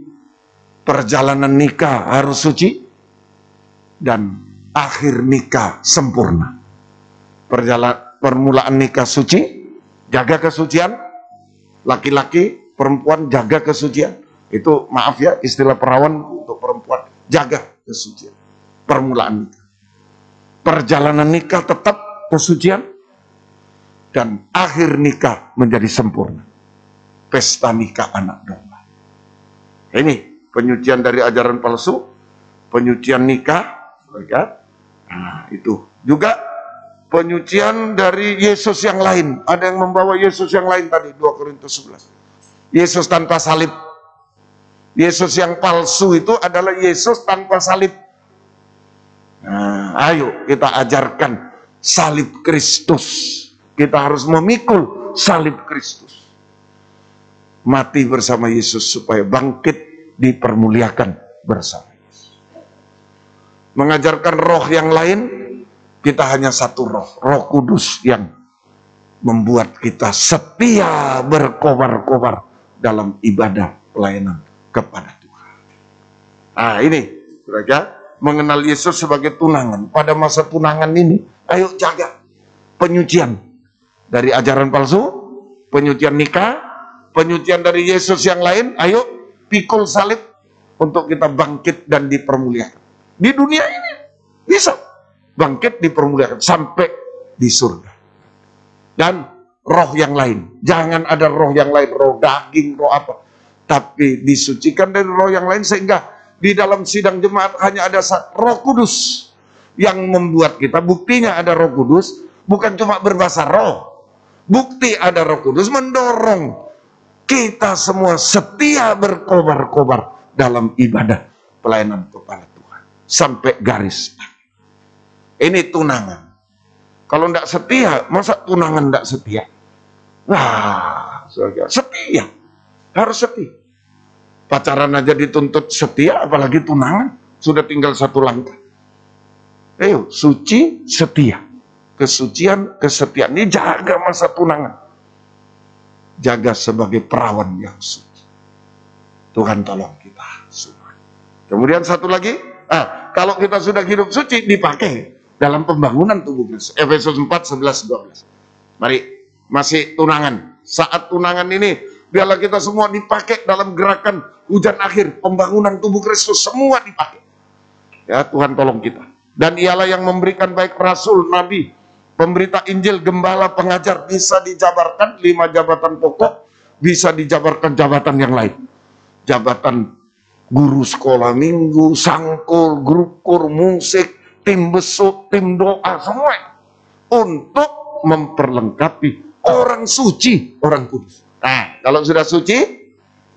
perjalanan nikah harus suci, dan akhir nikah sempurna. Permulaan nikah suci, jaga kesucian, laki-laki, perempuan jaga kesucian. Itu maaf ya, istilah perawan untuk perempuan, jaga kesucian, permulaan nikah. Perjalanan nikah tetap kesucian, dan akhir nikah menjadi sempurna. Pesta nikah anak domba. Ini penyucian dari ajaran palsu, penyucian nikah, itu juga penyucian dari Yesus yang lain. Ada yang membawa Yesus yang lain tadi, 2 Korintus 11. Yesus tanpa salib. Yesus yang palsu itu adalah Yesus tanpa salib. Ayo kita ajarkan salib Kristus. Kita harus memikul salib Kristus. Mati bersama Yesus supaya bangkit dipermuliakan bersama Yesus. Mengajarkan roh yang lain, kita hanya satu roh, Roh Kudus yang membuat kita setia berkobar-kobar dalam ibadah pelayanan kepada Tuhan. Ini mereka mengenal Yesus sebagai tunangan. Pada masa tunangan ini, ayo jaga penyucian dari ajaran palsu, penyucian nikah, penyucian dari Yesus yang lain. Ayo pikul salib untuk kita bangkit dan dipermuliakan. Di dunia ini bisa bangkit dipermuliakan sampai di surga. Dan roh yang lain, jangan ada roh yang lain, roh daging, roh apa, tapi disucikan dari roh yang lain. Sehingga di dalam sidang jemaat hanya ada Roh Kudus yang membuat kita. Buktinya ada Roh Kudus, bukan cuma berbahasa roh. Bukti ada Roh Kudus mendorong kita semua setia berkobar-kobar dalam ibadah pelayanan kepada Tuhan sampai garis. Ini tunangan. Kalau tidak setia, masa tunangan tidak setia? Setia, harus setia. Pacaran aja dituntut setia, apalagi tunangan. Sudah tinggal satu langkah. Ayo, suci, setia. Kesucian, kesetiaan. Ini jaga masa tunangan. Jaga sebagai perawan yang suci. Tuhan tolong kita semua. Kemudian satu lagi, kalau kita sudah hidup suci, dipakai dalam pembangunan tubuh Kristus. Efesus 4, 11, 12. Mari, masih tunangan. Saat tunangan ini, biarlah kita semua dipakai dalam gerakan hujan akhir, pembangunan tubuh Kristus, semua dipakai. Ya, Tuhan tolong kita. Dan ialah yang memberikan baik rasul, nabi, pemberita Injil, gembala, pengajar, bisa dijabarkan 5 jabatan pokok, bisa dijabarkan jabatan yang lain. Jabatan guru sekolah minggu, sangkul, grup kur, musik, tim besuk, tim doa, semua untuk memperlengkapi orang suci, orang kudus. Nah, kalau sudah suci,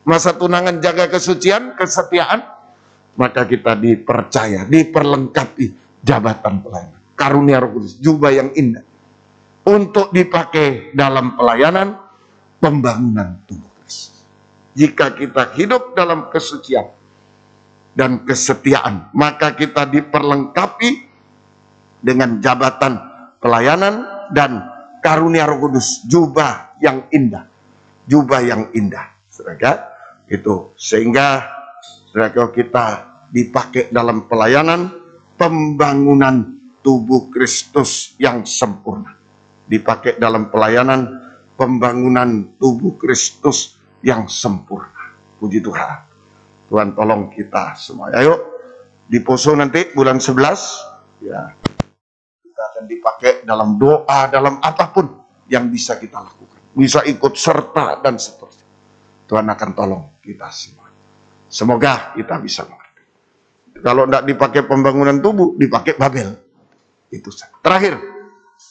masa tunangan jaga kesucian, kesetiaan, maka kita dipercaya, diperlengkapi jabatan pelayanan, karunia Roh Kudus, jubah yang indah, untuk dipakai dalam pelayanan pembangunan tubuh Kristus. Jika kita hidup dalam kesucian dan kesetiaan, maka kita diperlengkapi dengan jabatan pelayanan dan karunia Roh Kudus, jubah yang indah, jubah yang indah, saudara. Itu sehingga saudara kita dipakai dalam pelayanan pembangunan tubuh Kristus yang sempurna, dipakai dalam pelayanan pembangunan tubuh Kristus yang sempurna. Puji Tuhan. Tuhan tolong kita semua. Ayo di Poso nanti bulan 11 ya, kita akan dipakai dalam doa, dalam apapun yang bisa kita lakukan. Bisa ikut serta dan seterusnya. Tuhan akan tolong kita semua. Semoga kita bisa mengerti. Kalau tidak dipakai pembangunan tubuh, dipakai Babel. Itu saja. Terakhir,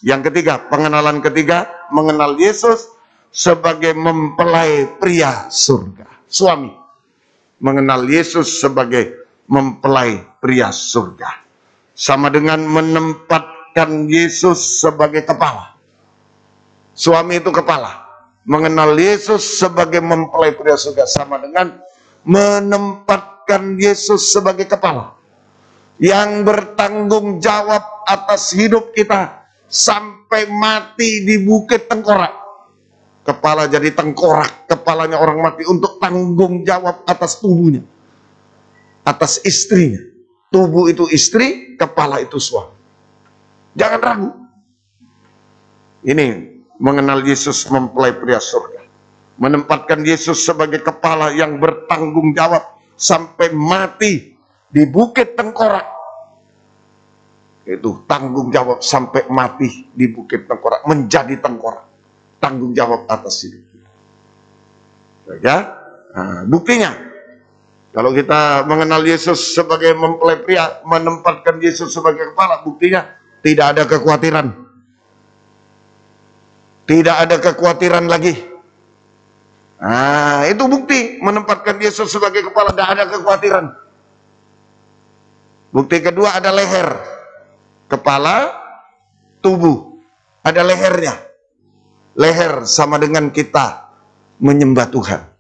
yang ketiga, pengenalan ketiga, mengenal Yesus sebagai mempelai pria surga. Suami mengenal Yesus sebagai mempelai pria surga, sama dengan menempatkan Yesus sebagai kepala. Suami itu kepala. Mengenal Yesus sebagai mempelai pria surga sama dengan menempatkan Yesus sebagai kepala yang bertanggung jawab atas hidup kita sampai mati di bukit tengkorak. Kepala jadi tengkorak, kepalanya orang mati untuk tanggung jawab atas tubuhnya, atas istrinya. Tubuh itu istri, kepala itu suami. Jangan ragu. Ini mengenal Yesus mempelai pria surga, menempatkan Yesus sebagai kepala yang bertanggung jawab sampai mati di bukit tengkorak. Itu tanggung jawab sampai mati di bukit tengkorak, menjadi tengkorak. Tanggung jawab atas hidup kita. Ya, nah, buktinya kalau kita mengenal Yesus sebagai mempelai pria, menempatkan Yesus sebagai kepala, buktinya tidak ada kekhawatiran. Tidak ada kekhawatiran lagi. Nah, itu bukti menempatkan Yesus sebagai kepala, tidak ada kekhawatiran. Bukti kedua ada leher. Kepala, tubuh, ada lehernya. Leher sama dengan kita menyembah Tuhan,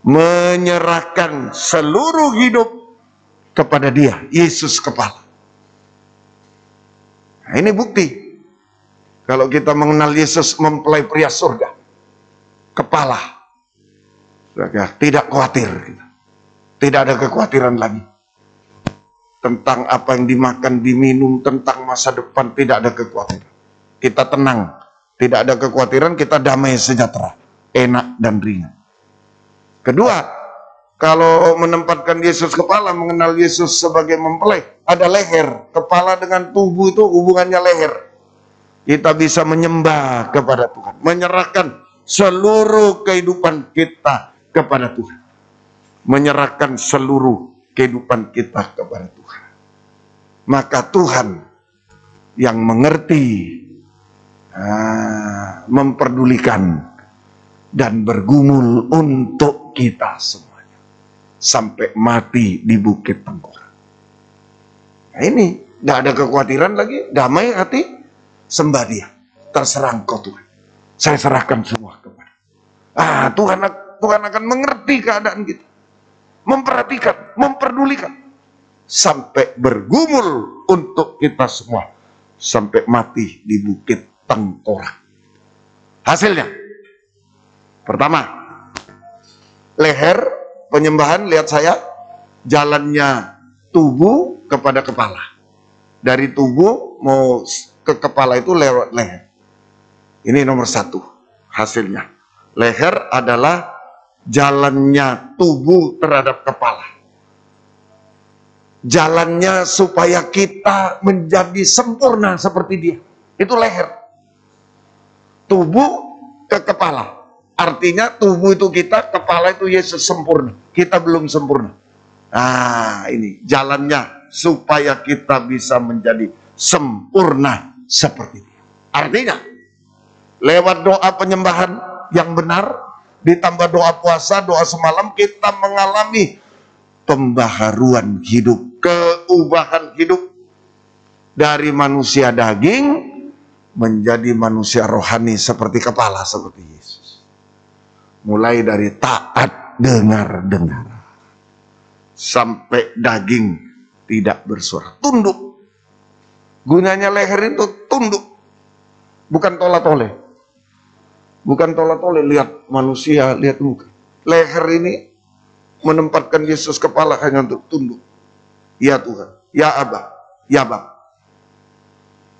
menyerahkan seluruh hidup kepada Dia, Yesus kepala. Nah, ini bukti kalau kita mengenal Yesus mempelai pria surga, kepala, tidak khawatir, tidak ada kekhawatiran lagi tentang apa yang dimakan, diminum, tentang masa depan, tidak ada kekhawatiran. Kita tenang. Tidak ada kekhawatiran, kita damai sejahtera, enak dan ringan. Kedua, kalau menempatkan Yesus kepala, mengenal Yesus sebagai mempelai, ada leher. Kepala dengan tubuh itu hubungannya leher. Kita bisa menyembah kepada Tuhan, menyerahkan seluruh kehidupan kita kepada Tuhan. Menyerahkan seluruh kehidupan kita kepada Tuhan. Maka Tuhan yang mengerti, memperdulikan dan bergumul untuk kita semuanya sampai mati di bukit tengkorak. Nah, ini tidak ada kekhawatiran lagi, damai hati, sembah Dia. Terserah Engkau Tuhan, saya serahkan semua kepada. Tuhan akan mengerti keadaan kita, memperhatikan, memperdulikan sampai bergumul untuk kita semua sampai mati di bukit tengkorak. Hasilnya, pertama, leher penyembahan, lihat saya, jalannya tubuh kepada kepala. Dari tubuh mau ke kepala itu lewat leher. Ini nomor 1 hasilnya. Leher adalah jalannya tubuh terhadap kepala. Jalannya supaya kita menjadi sempurna seperti dia. Itu leher. Tubuh ke kepala. Artinya tubuh itu kita, kepala itu Yesus sempurna. Kita belum sempurna. Nah, ini jalannya supaya kita bisa menjadi sempurna seperti dia. Artinya, lewat doa penyembahan yang benar, ditambah doa puasa, doa semalam, kita mengalami pembaharuan hidup, keubahan hidup dari manusia daging menjadi manusia rohani seperti kepala, seperti Yesus. Mulai dari taat dengar-dengar sampai daging tidak bersuara, tunduk. Gunanya leher itu tunduk, bukan tola-tole. Bukan tola-tole, lihat manusia, lihat muka. Leher ini menempatkan Yesus kepala hanya untuk tunduk. Ya Tuhan, ya Abba, ya Bapa.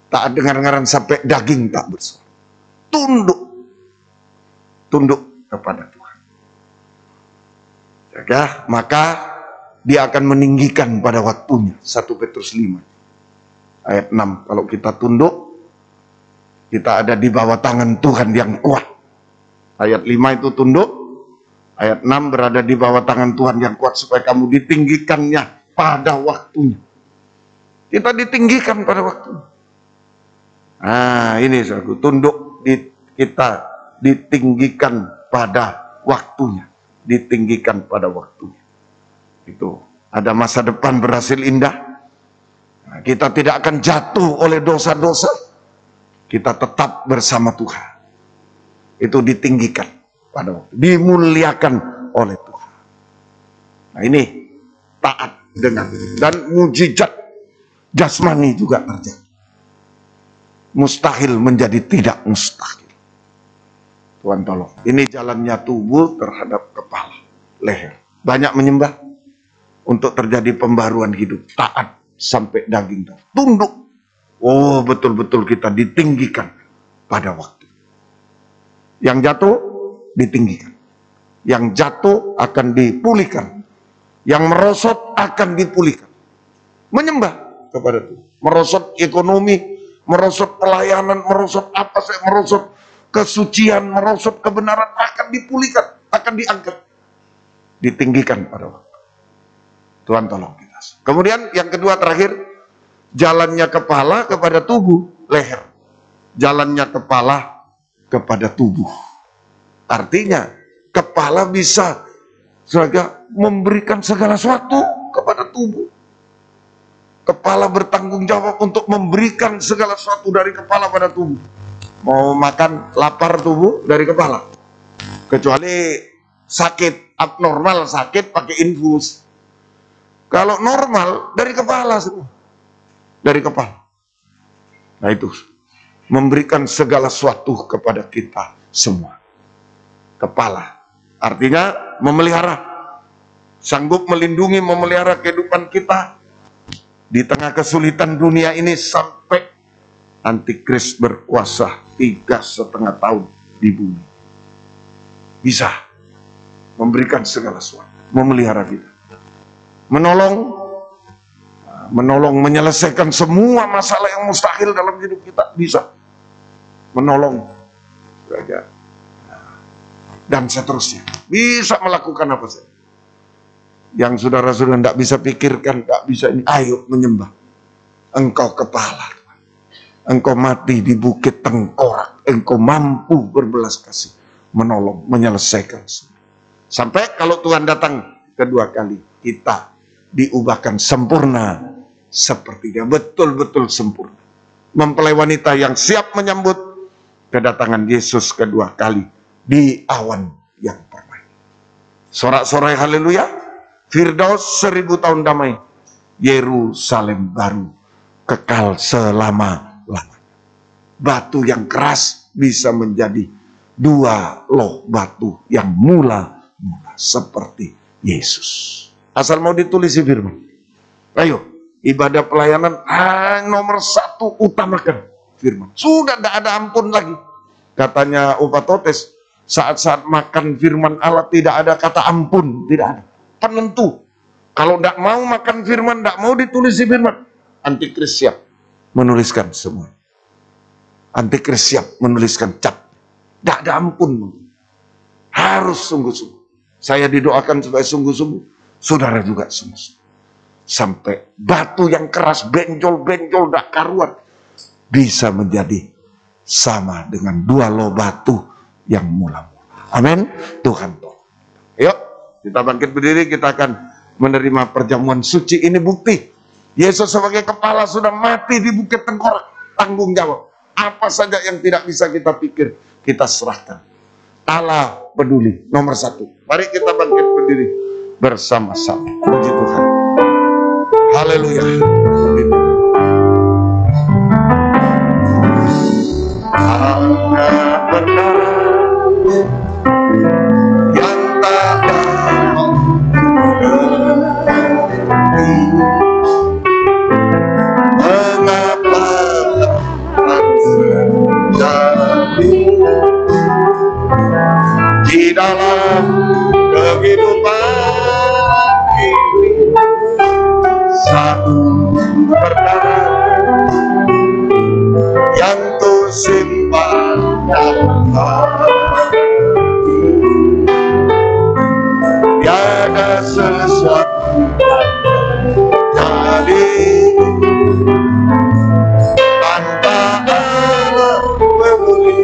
Taat dengar-dengaran sampai daging tak bersuara. Tunduk. Tunduk kepada Tuhan. Ya, maka dia akan meninggikan pada waktunya. 1 Petrus 5 ayat 6. Kalau kita tunduk, kita ada di bawah tangan Tuhan yang kuat. Ayat 5 itu tunduk. Ayat 6 berada di bawah tangan Tuhan yang kuat supaya kamu ditinggikannya pada waktunya. Kita ditinggikan pada waktunya. Nah, ini saudaraku, tunduk kita ditinggikan pada waktunya. Ditinggikan pada waktunya. Itu ada masa depan berhasil indah. Nah, kita tidak akan jatuh oleh dosa-dosa. Kita tetap bersama Tuhan. Itu ditinggikan pada waktu, dimuliakan oleh Tuhan. Nah, ini taat dengan, dan mujizat jasmani juga terjadi. Mustahil menjadi tidak mustahil. Tuhan tolong. Ini jalannya tubuh terhadap kepala, leher. Banyak menyembah untuk terjadi pembaruan hidup. Taat sampai daging dan tunduk. Oh, betul-betul kita ditinggikan pada waktu. Yang jatuh ditinggikan. Yang jatuh akan dipulihkan. Yang merosot akan dipulihkan. Menyembah kepada Tuhan. Merosot ekonomi, merosot pelayanan, merosot apa saya, merosot kesucian, merosot kebenaran akan dipulihkan, akan diangkat. Ditinggikan pada waktu. Tuhan tolong kita. Kemudian yang kedua terakhir, jalannya kepala kepada tubuh, leher. Jalannya kepala kepada tubuh. Artinya, kepala bisa memberikan segala sesuatu kepada tubuh. Kepala bertanggung jawab untuk memberikan segala sesuatu dari kepala pada tubuh. Mau makan, lapar tubuh dari kepala. Kecuali sakit, abnormal sakit pakai infus. Kalau normal, dari kepala semua. Dari kepala. Nah itu, memberikan segala sesuatu kepada kita semua. Kepala. Artinya memelihara. Sanggup melindungi, memelihara kehidupan kita. Di tengah kesulitan dunia ini sampai Antikris berkuasa 3,5 tahun di bumi. Bisa memberikan segala sesuatu. Memelihara kita. Menolong menyelesaikan semua masalah yang mustahil dalam hidup kita, bisa menolong dan seterusnya, bisa melakukan apa saja yang saudara-saudara tidak bisa pikirkan, tidak bisa ini. Ayo menyembah. Engkau kepala, engkau mati di bukit tengkorak, engkau mampu berbelas kasih, menolong, menyelesaikan semua. Sampai kalau Tuhan datang kedua kali, kita diubahkan sempurna seperti dia, betul-betul sempurna. Mempelai wanita yang siap menyambut kedatangan Yesus kedua kali di awan yang permai. Sorak-sorai haleluya. Firdaus 1000 tahun damai. Yerusalem baru kekal selama-lamanya. Batu yang keras bisa menjadi 2 loh batu yang mula-mula seperti Yesus. Asal mau ditulisi firman. Ayo, ibadah pelayanan nomor 1 utamakan firman. Sudah tidak ada ampun lagi. Katanya Upatotes, saat-saat makan firman Allah tidak ada kata ampun, tidak ada. Penentu. Kalau tidak mau makan firman, tidak mau ditulisi firman, Antikris siap menuliskan semua. Antikris siap menuliskan cap. Tidak ada ampun. Harus sungguh-sungguh. Saya didoakan supaya sungguh-sungguh. Saudara juga sungguh-sungguh. Sampai batu yang keras, benjol-benjol, tidak karuan, bisa menjadi sama dengan 2 loh batu yang mula-mula. Amin. Tuhan tolong. Yuk, kita bangkit berdiri, kita akan menerima perjamuan suci. Ini bukti. Yesus sebagai kepala sudah mati di Bukit Tengkorak. Tanggung jawab. Apa saja yang tidak bisa kita pikir, kita serahkan. Allah peduli, nomor 1. Mari kita bangkit berdiri bersama-sama. Puji Tuhan. Haleluya. Allah benar yang tak dapat mengapa terjadi di dalam kehidupan ini. Satu perkara yang ku simpan dalam hati, tiada sesuatu jadi tanpa Allah peduli.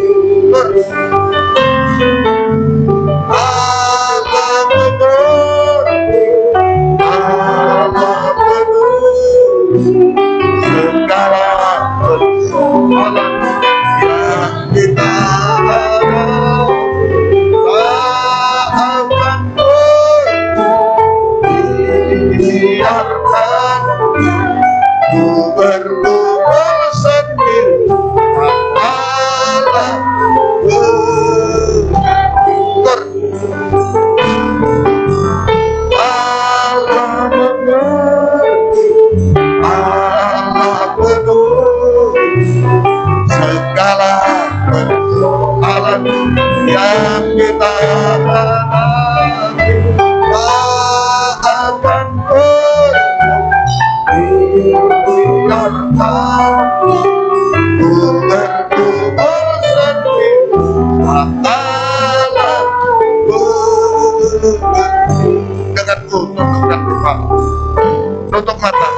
Tutup mata.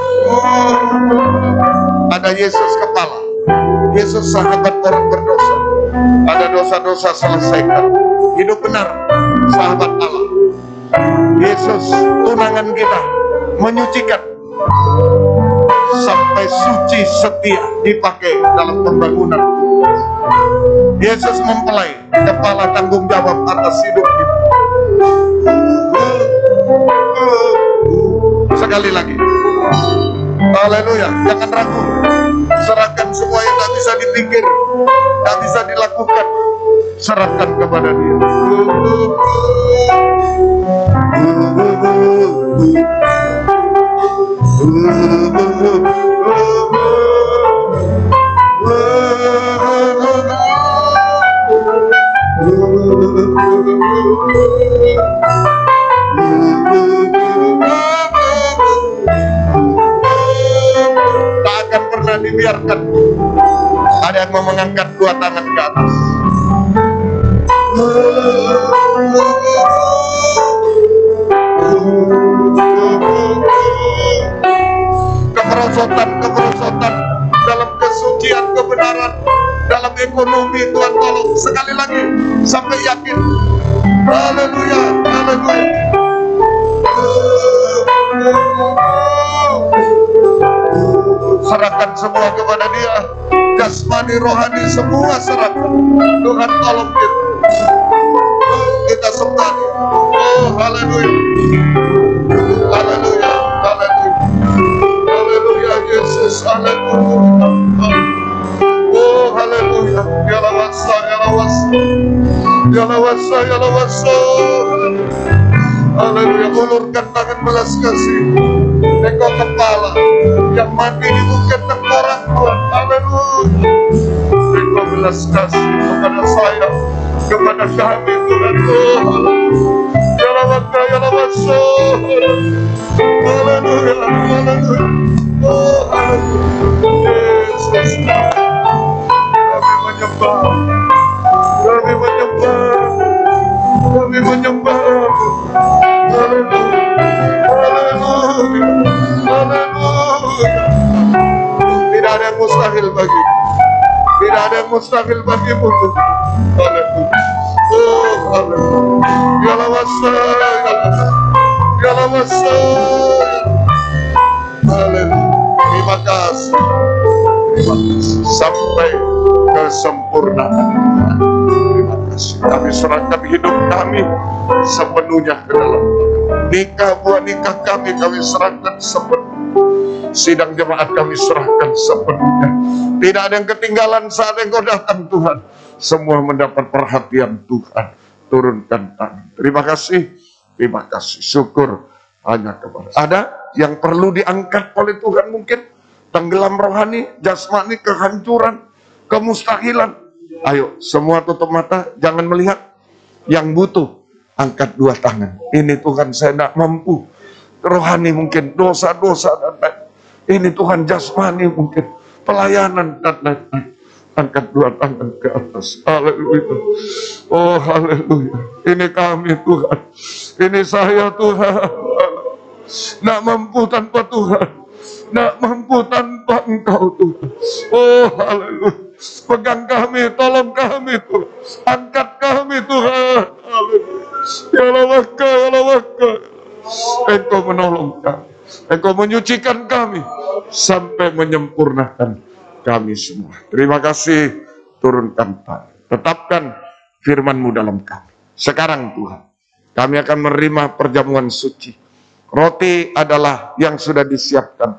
Ada Yesus kepala. Yesus sahabat orang berdosa. Ada dosa-dosa selesaikan. Hidup benar, sahabat Allah. Yesus tunangan kita, menyucikan sampai suci setia dipakai dalam pembangunan. Yesus mempelai, kepala tanggung jawab atas hidup kita. Sekali lagi. Haleluya, jangan ragu. Serahkan semua yang tak bisa dipikir, tak bisa dilakukan. Serahkan kepada Dia. Tak akan pernah dibiarkan ada yang mau mengangkat 2 tangan ke atas. Kemerosotan dalam kesucian, kebenaran, dalam ekonomi, Tuhan tolong sekali lagi sampai yakin. Haleluya, haleluya. Serahkan semua kepada Dia. Jasmani, rohani, semua serahkan. Tuhan tolong kita. Kita sembah. Oh, haleluya. Haleluya, haleluya. Haleluya, Yesus, haleluya. Oh, haleluya. Yalawasa, yalawasa. Yalawasa, yalawasa. Haleluya. Ulurkan tangan belas kasih. Engkau kepala yang mati di bukit tengkorak Tuhan. Haleluya. Engkau belas kasih kepada saya, kepada kami Tuhan. Oh, haleluya. Ya lawasa. Haleluya. Haleluya. Oh, haleluya. Yesus. Kami menyembah. Kami menyembah. Kami menyembah. Haleluya. Haleluya. Haleluya. Tidak ada yang mustahil bagimu. Tidak ada yang mustahil bagimu. Haleluya. Oh, haleluya. Ya lawasa. Ya lawasa. Haleluya. Terima kasih. Terima kasih. Sampai kesempurnaan. Terima kasih. Kami serahkan hidup kami sepenuhnya ke dalam nikah, buah nikah kami serahkan sepenuhnya. Sidang jemaat kami serahkan sepenuhnya. Tidak ada yang ketinggalan saat Engkau datang Tuhan. Semua mendapat perhatian Tuhan. Turunkan tangan. Terima kasih. Terima kasih. Syukur hanya kepada. Ada yang perlu diangkat oleh Tuhan mungkin? Tenggelam rohani, jasmani, kehancuran, kemustahilan. Ayo, semua tutup mata, jangan melihat. Yang butuh, angkat dua tangan. Ini Tuhan, saya tidak mampu. Rohani mungkin, dosa-dosa dan lain. Ini Tuhan, jasmani mungkin, pelayanan dan lain-lain. Angkat dua tangan ke atas. Haleluya. Oh, haleluya. Ini kami Tuhan. Ini saya Tuhan. Tidak mampu tanpa Tuhan. Tidak mampu tanpa Engkau Tuhan. Oh, haleluya. Pegang kami, tolong kami Tuhan. Angkat kami Tuhan. Haleluya. Ya lawaka, ya lawaka. Engkau menolong kami. Engkau menyucikan kami sampai menyempurnakan kami semua. Terima kasih. Turunkan tangan. Tetapkan firman-Mu dalam kami. Sekarang Tuhan, kami akan menerima perjamuan suci. Roti adalah yang sudah disiapkan.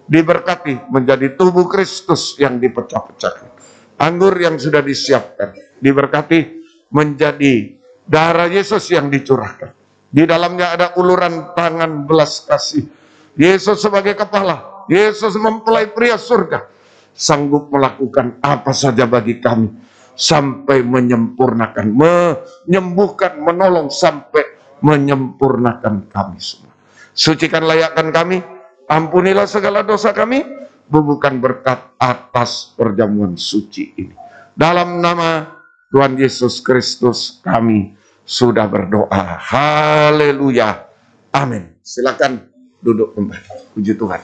Diberkati menjadi tubuh Kristus yang dipecah-pecahkan. Anggur yang sudah disiapkan. Diberkati menjadi darah Yesus yang dicurahkan. Di dalamnya ada uluran tangan belas kasih. Yesus sebagai kepala. Yesus mempelai pria surga. Sanggup melakukan apa saja bagi kami. Sampai menyempurnakan. Menyembuhkan, menolong sampai menyempurnakan kami semua. Sucikan, layakkan kami. Ampunilah segala dosa kami. Bubuhkan berkat atas perjamuan suci ini. Dalam nama Tuhan Yesus Kristus kami sudah berdoa. Haleluya. Amin. Silakan duduk kembali. Puji Tuhan.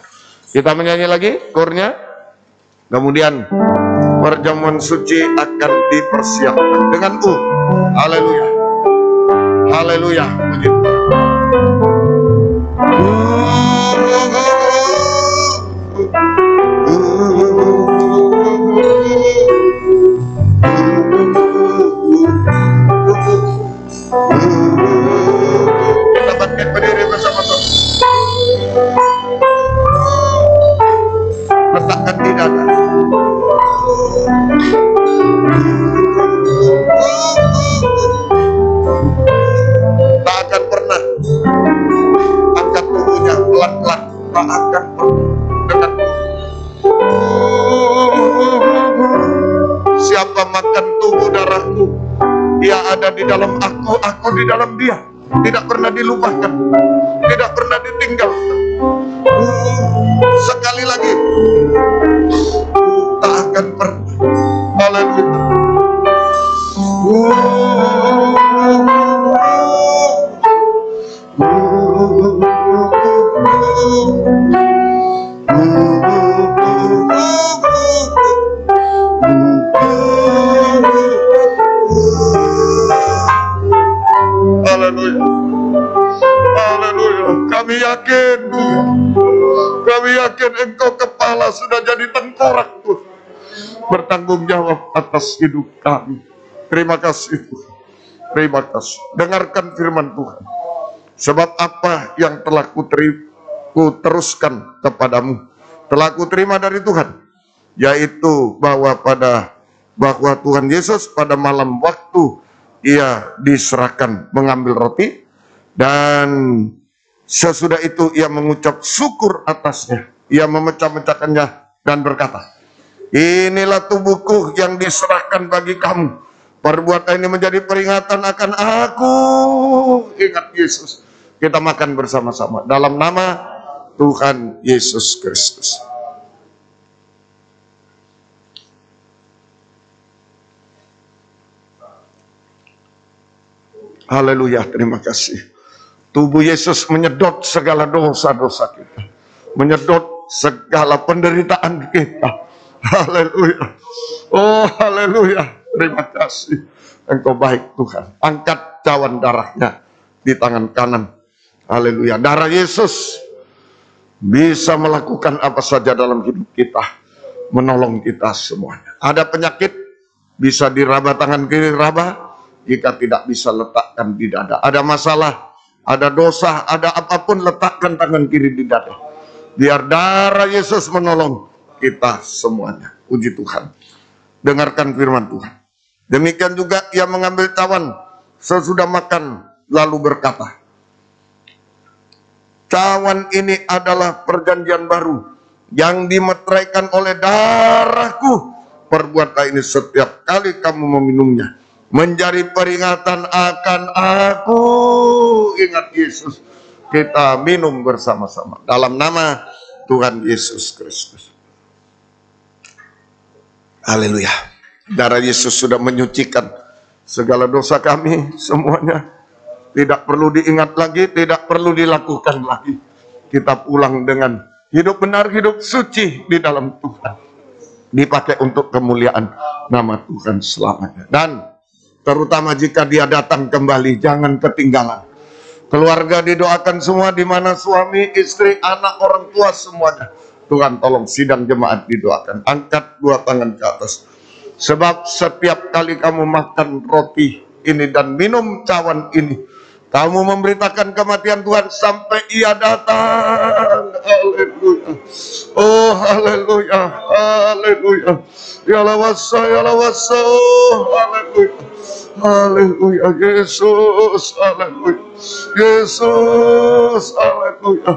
Kita menyanyi lagi kornya. Kemudian perjamuan suci akan dipersiapkan dengan haleluya. Haleluya. Puji Tuhan. Kita bangkit berdiri bersama-sama. Letakkan di dada. Tak akan pernah angkat tubuhnya pelan-pelan. Tak akan pernah dengan siapa makan tubuh darahku, dia ada di dalam aku di dalam dia. Tidak pernah dilupakan, tidak pernah ditinggalkan. Sekali lagi, tak akan pernah. Haleluya. Haleluya. Haleluya. Kami yakin Engkau kepala sudah jadi tengkorak Tuhan. Bertanggung jawab atas hidup kami. Terima kasih Tuhan. Terima kasih. Dengarkan firman Tuhan. Sebab apa yang telah kuteruskan kepadamu, telah kuterima dari Tuhan, yaitu bahwa Tuhan Yesus pada malam waktu Ia diserahkan mengambil roti, Dan sesudah itu ia mengucap syukur atasnya. Ia memecah-mecahkannya dan berkata, inilah tubuhku yang diserahkan bagi kamu. Perbuatan ini menjadi peringatan akan aku. Ingat Yesus. Kita makan bersama-sama dalam nama Tuhan Yesus Kristus. Haleluya, terima kasih. Tubuh Yesus menyedot segala dosa-dosa kita, menyedot segala penderitaan kita. Haleluya. Oh, haleluya. Terima kasih. Engkau baik Tuhan. Angkat cawan darahnya di tangan kanan. Haleluya. Darah Yesus bisa melakukan apa saja dalam hidup kita, menolong kita semuanya. Ada penyakit, bisa diraba tangan kiri, raba. Jika tidak bisa, letakkan di dada. Ada masalah, ada dosa, ada apapun, letakkan tangan kiri di dada. Biar darah Yesus menolong kita semuanya. Puji Tuhan. Dengarkan firman Tuhan. Demikian juga ia mengambil cawan sesudah makan, lalu berkata, cawan ini adalah perjanjian baru yang dimeteraikan oleh darahku. Perbuatlah ini setiap kali kamu meminumnya, menjadi peringatan akan aku. Ingat Yesus. Kita minum bersama-sama dalam nama Tuhan Yesus Kristus. Haleluya. Darah Yesus sudah menyucikan segala dosa kami semuanya. Tidak perlu diingat lagi, tidak perlu dilakukan lagi. Kita pulang dengan hidup benar, hidup suci di dalam Tuhan. Dipakai untuk kemuliaan nama Tuhan selamanya. Dan terutama jika dia datang kembali, jangan ketinggalan. Keluarga didoakan semua, di mana suami, istri, anak, orang tua semuanya. Tuhan tolong sidang jemaat didoakan. Angkat dua tangan ke atas. Sebab setiap kali kamu makan roti ini dan minum cawan ini, kamu memberitakan kematian Tuhan sampai ia datang. Haleluya. Oh, haleluya. Haleluya. Ya lawasa, ya lawasa. Haleluya. Haleluya. Yesus. Haleluya. Yesus. Haleluya.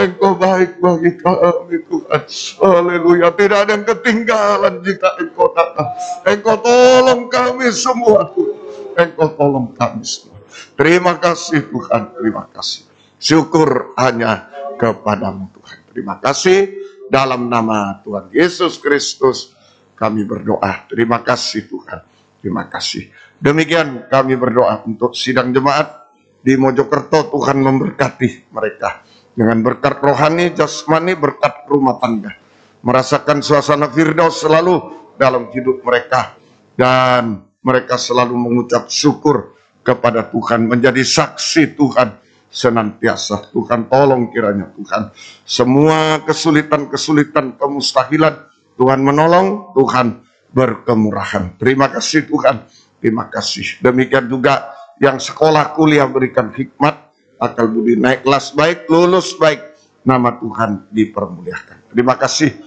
Engkau baik bagi kami Tuhan. Haleluya. Tidak ada yang ketinggalan jika Engkau datang. Engkau tolong kami semua Tuhan. Engkau tolong kami semua. Terima kasih Tuhan, terima kasih. Syukur hanya kepadamu Tuhan. Terima kasih dalam nama Tuhan Yesus Kristus kami berdoa. Terima kasih Tuhan, terima kasih. Demikian kami berdoa untuk sidang jemaat di Mojokerto. Tuhan memberkati mereka dengan berkat rohani, jasmani, berkat rumah tangga. Merasakan suasana firdaus selalu dalam hidup mereka. Dan mereka selalu mengucap syukur kepada Tuhan, menjadi saksi Tuhan senantiasa. Tuhan tolong kiranya Tuhan, semua kesulitan-kesulitan, kemustahilan, Tuhan menolong, Tuhan berkemurahan. Terima kasih Tuhan, terima kasih. Demikian juga yang sekolah kuliah berikan hikmat, akal budi, naik kelas baik, lulus baik, nama Tuhan dipermuliakan. Terima kasih.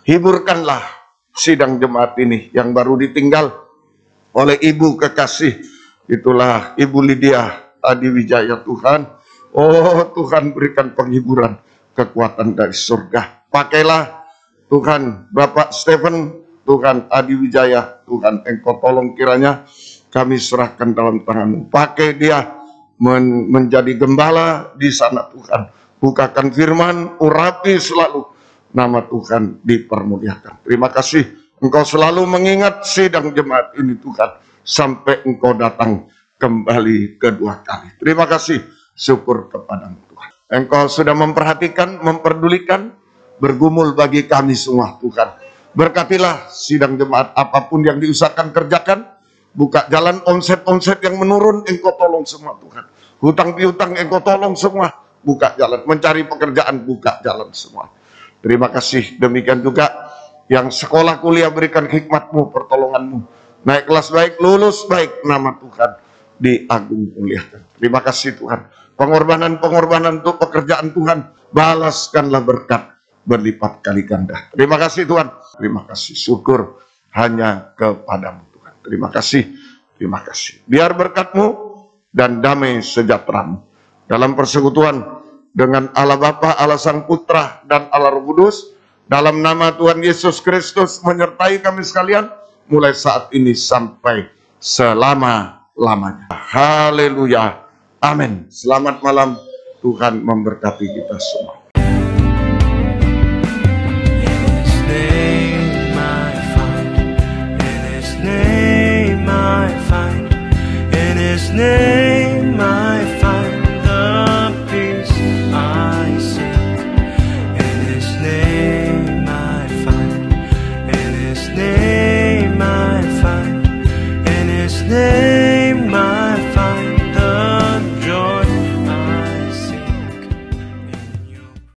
Hiburkanlah sidang jemaat ini yang baru ditinggal oleh ibu kekasih. Itulah Ibu Lydia Adiwijaya Tuhan. Oh Tuhan, berikan penghiburan, kekuatan dari surga. Pakailah Tuhan Bapak Stephen, Tuhan Adiwijaya, Tuhan Engkau tolong kiranya kami serahkan dalam tangan-Mu. Pakai dia menjadi gembala di sana Tuhan. Bukakan firman, urapi selalu. Nama Tuhan dipermuliakan. Terima kasih Engkau selalu mengingat sidang jemaat ini Tuhan. Sampai Engkau datang kembali kedua kali. Terima kasih, syukur kepadamu Tuhan. Engkau sudah memperhatikan, memperdulikan, bergumul bagi kami semua Tuhan. Berkatilah sidang jemaat, apapun yang diusahakan kerjakan. Buka jalan omset-omset yang menurun, Engkau tolong semua Tuhan. Hutang piutang Engkau tolong semua. Buka jalan, mencari pekerjaan, buka jalan semua. Terima kasih. Demikian juga yang sekolah kuliah berikan hikmat-Mu, pertolongan-Mu. Naik kelas baik, lulus baik, nama Tuhan diagung muliakan. Terima kasih Tuhan. Pengorbanan-pengorbanan untuk pekerjaan Tuhan, balaskanlah berkat berlipat kali ganda. Terima kasih Tuhan. Terima kasih. Syukur hanya kepadamu Tuhan. Terima kasih. Terima kasih. Biar berkat-Mu dan damai sejahtera-Mu dalam persekutuan dengan Allah Bapa, Allah Sang Putra, dan Allah Roh Kudus, dalam nama Tuhan Yesus Kristus menyertai kami sekalian, mulai saat ini sampai selama-lamanya. Haleluya. Amin. Selamat malam. Tuhan memberkati kita semua.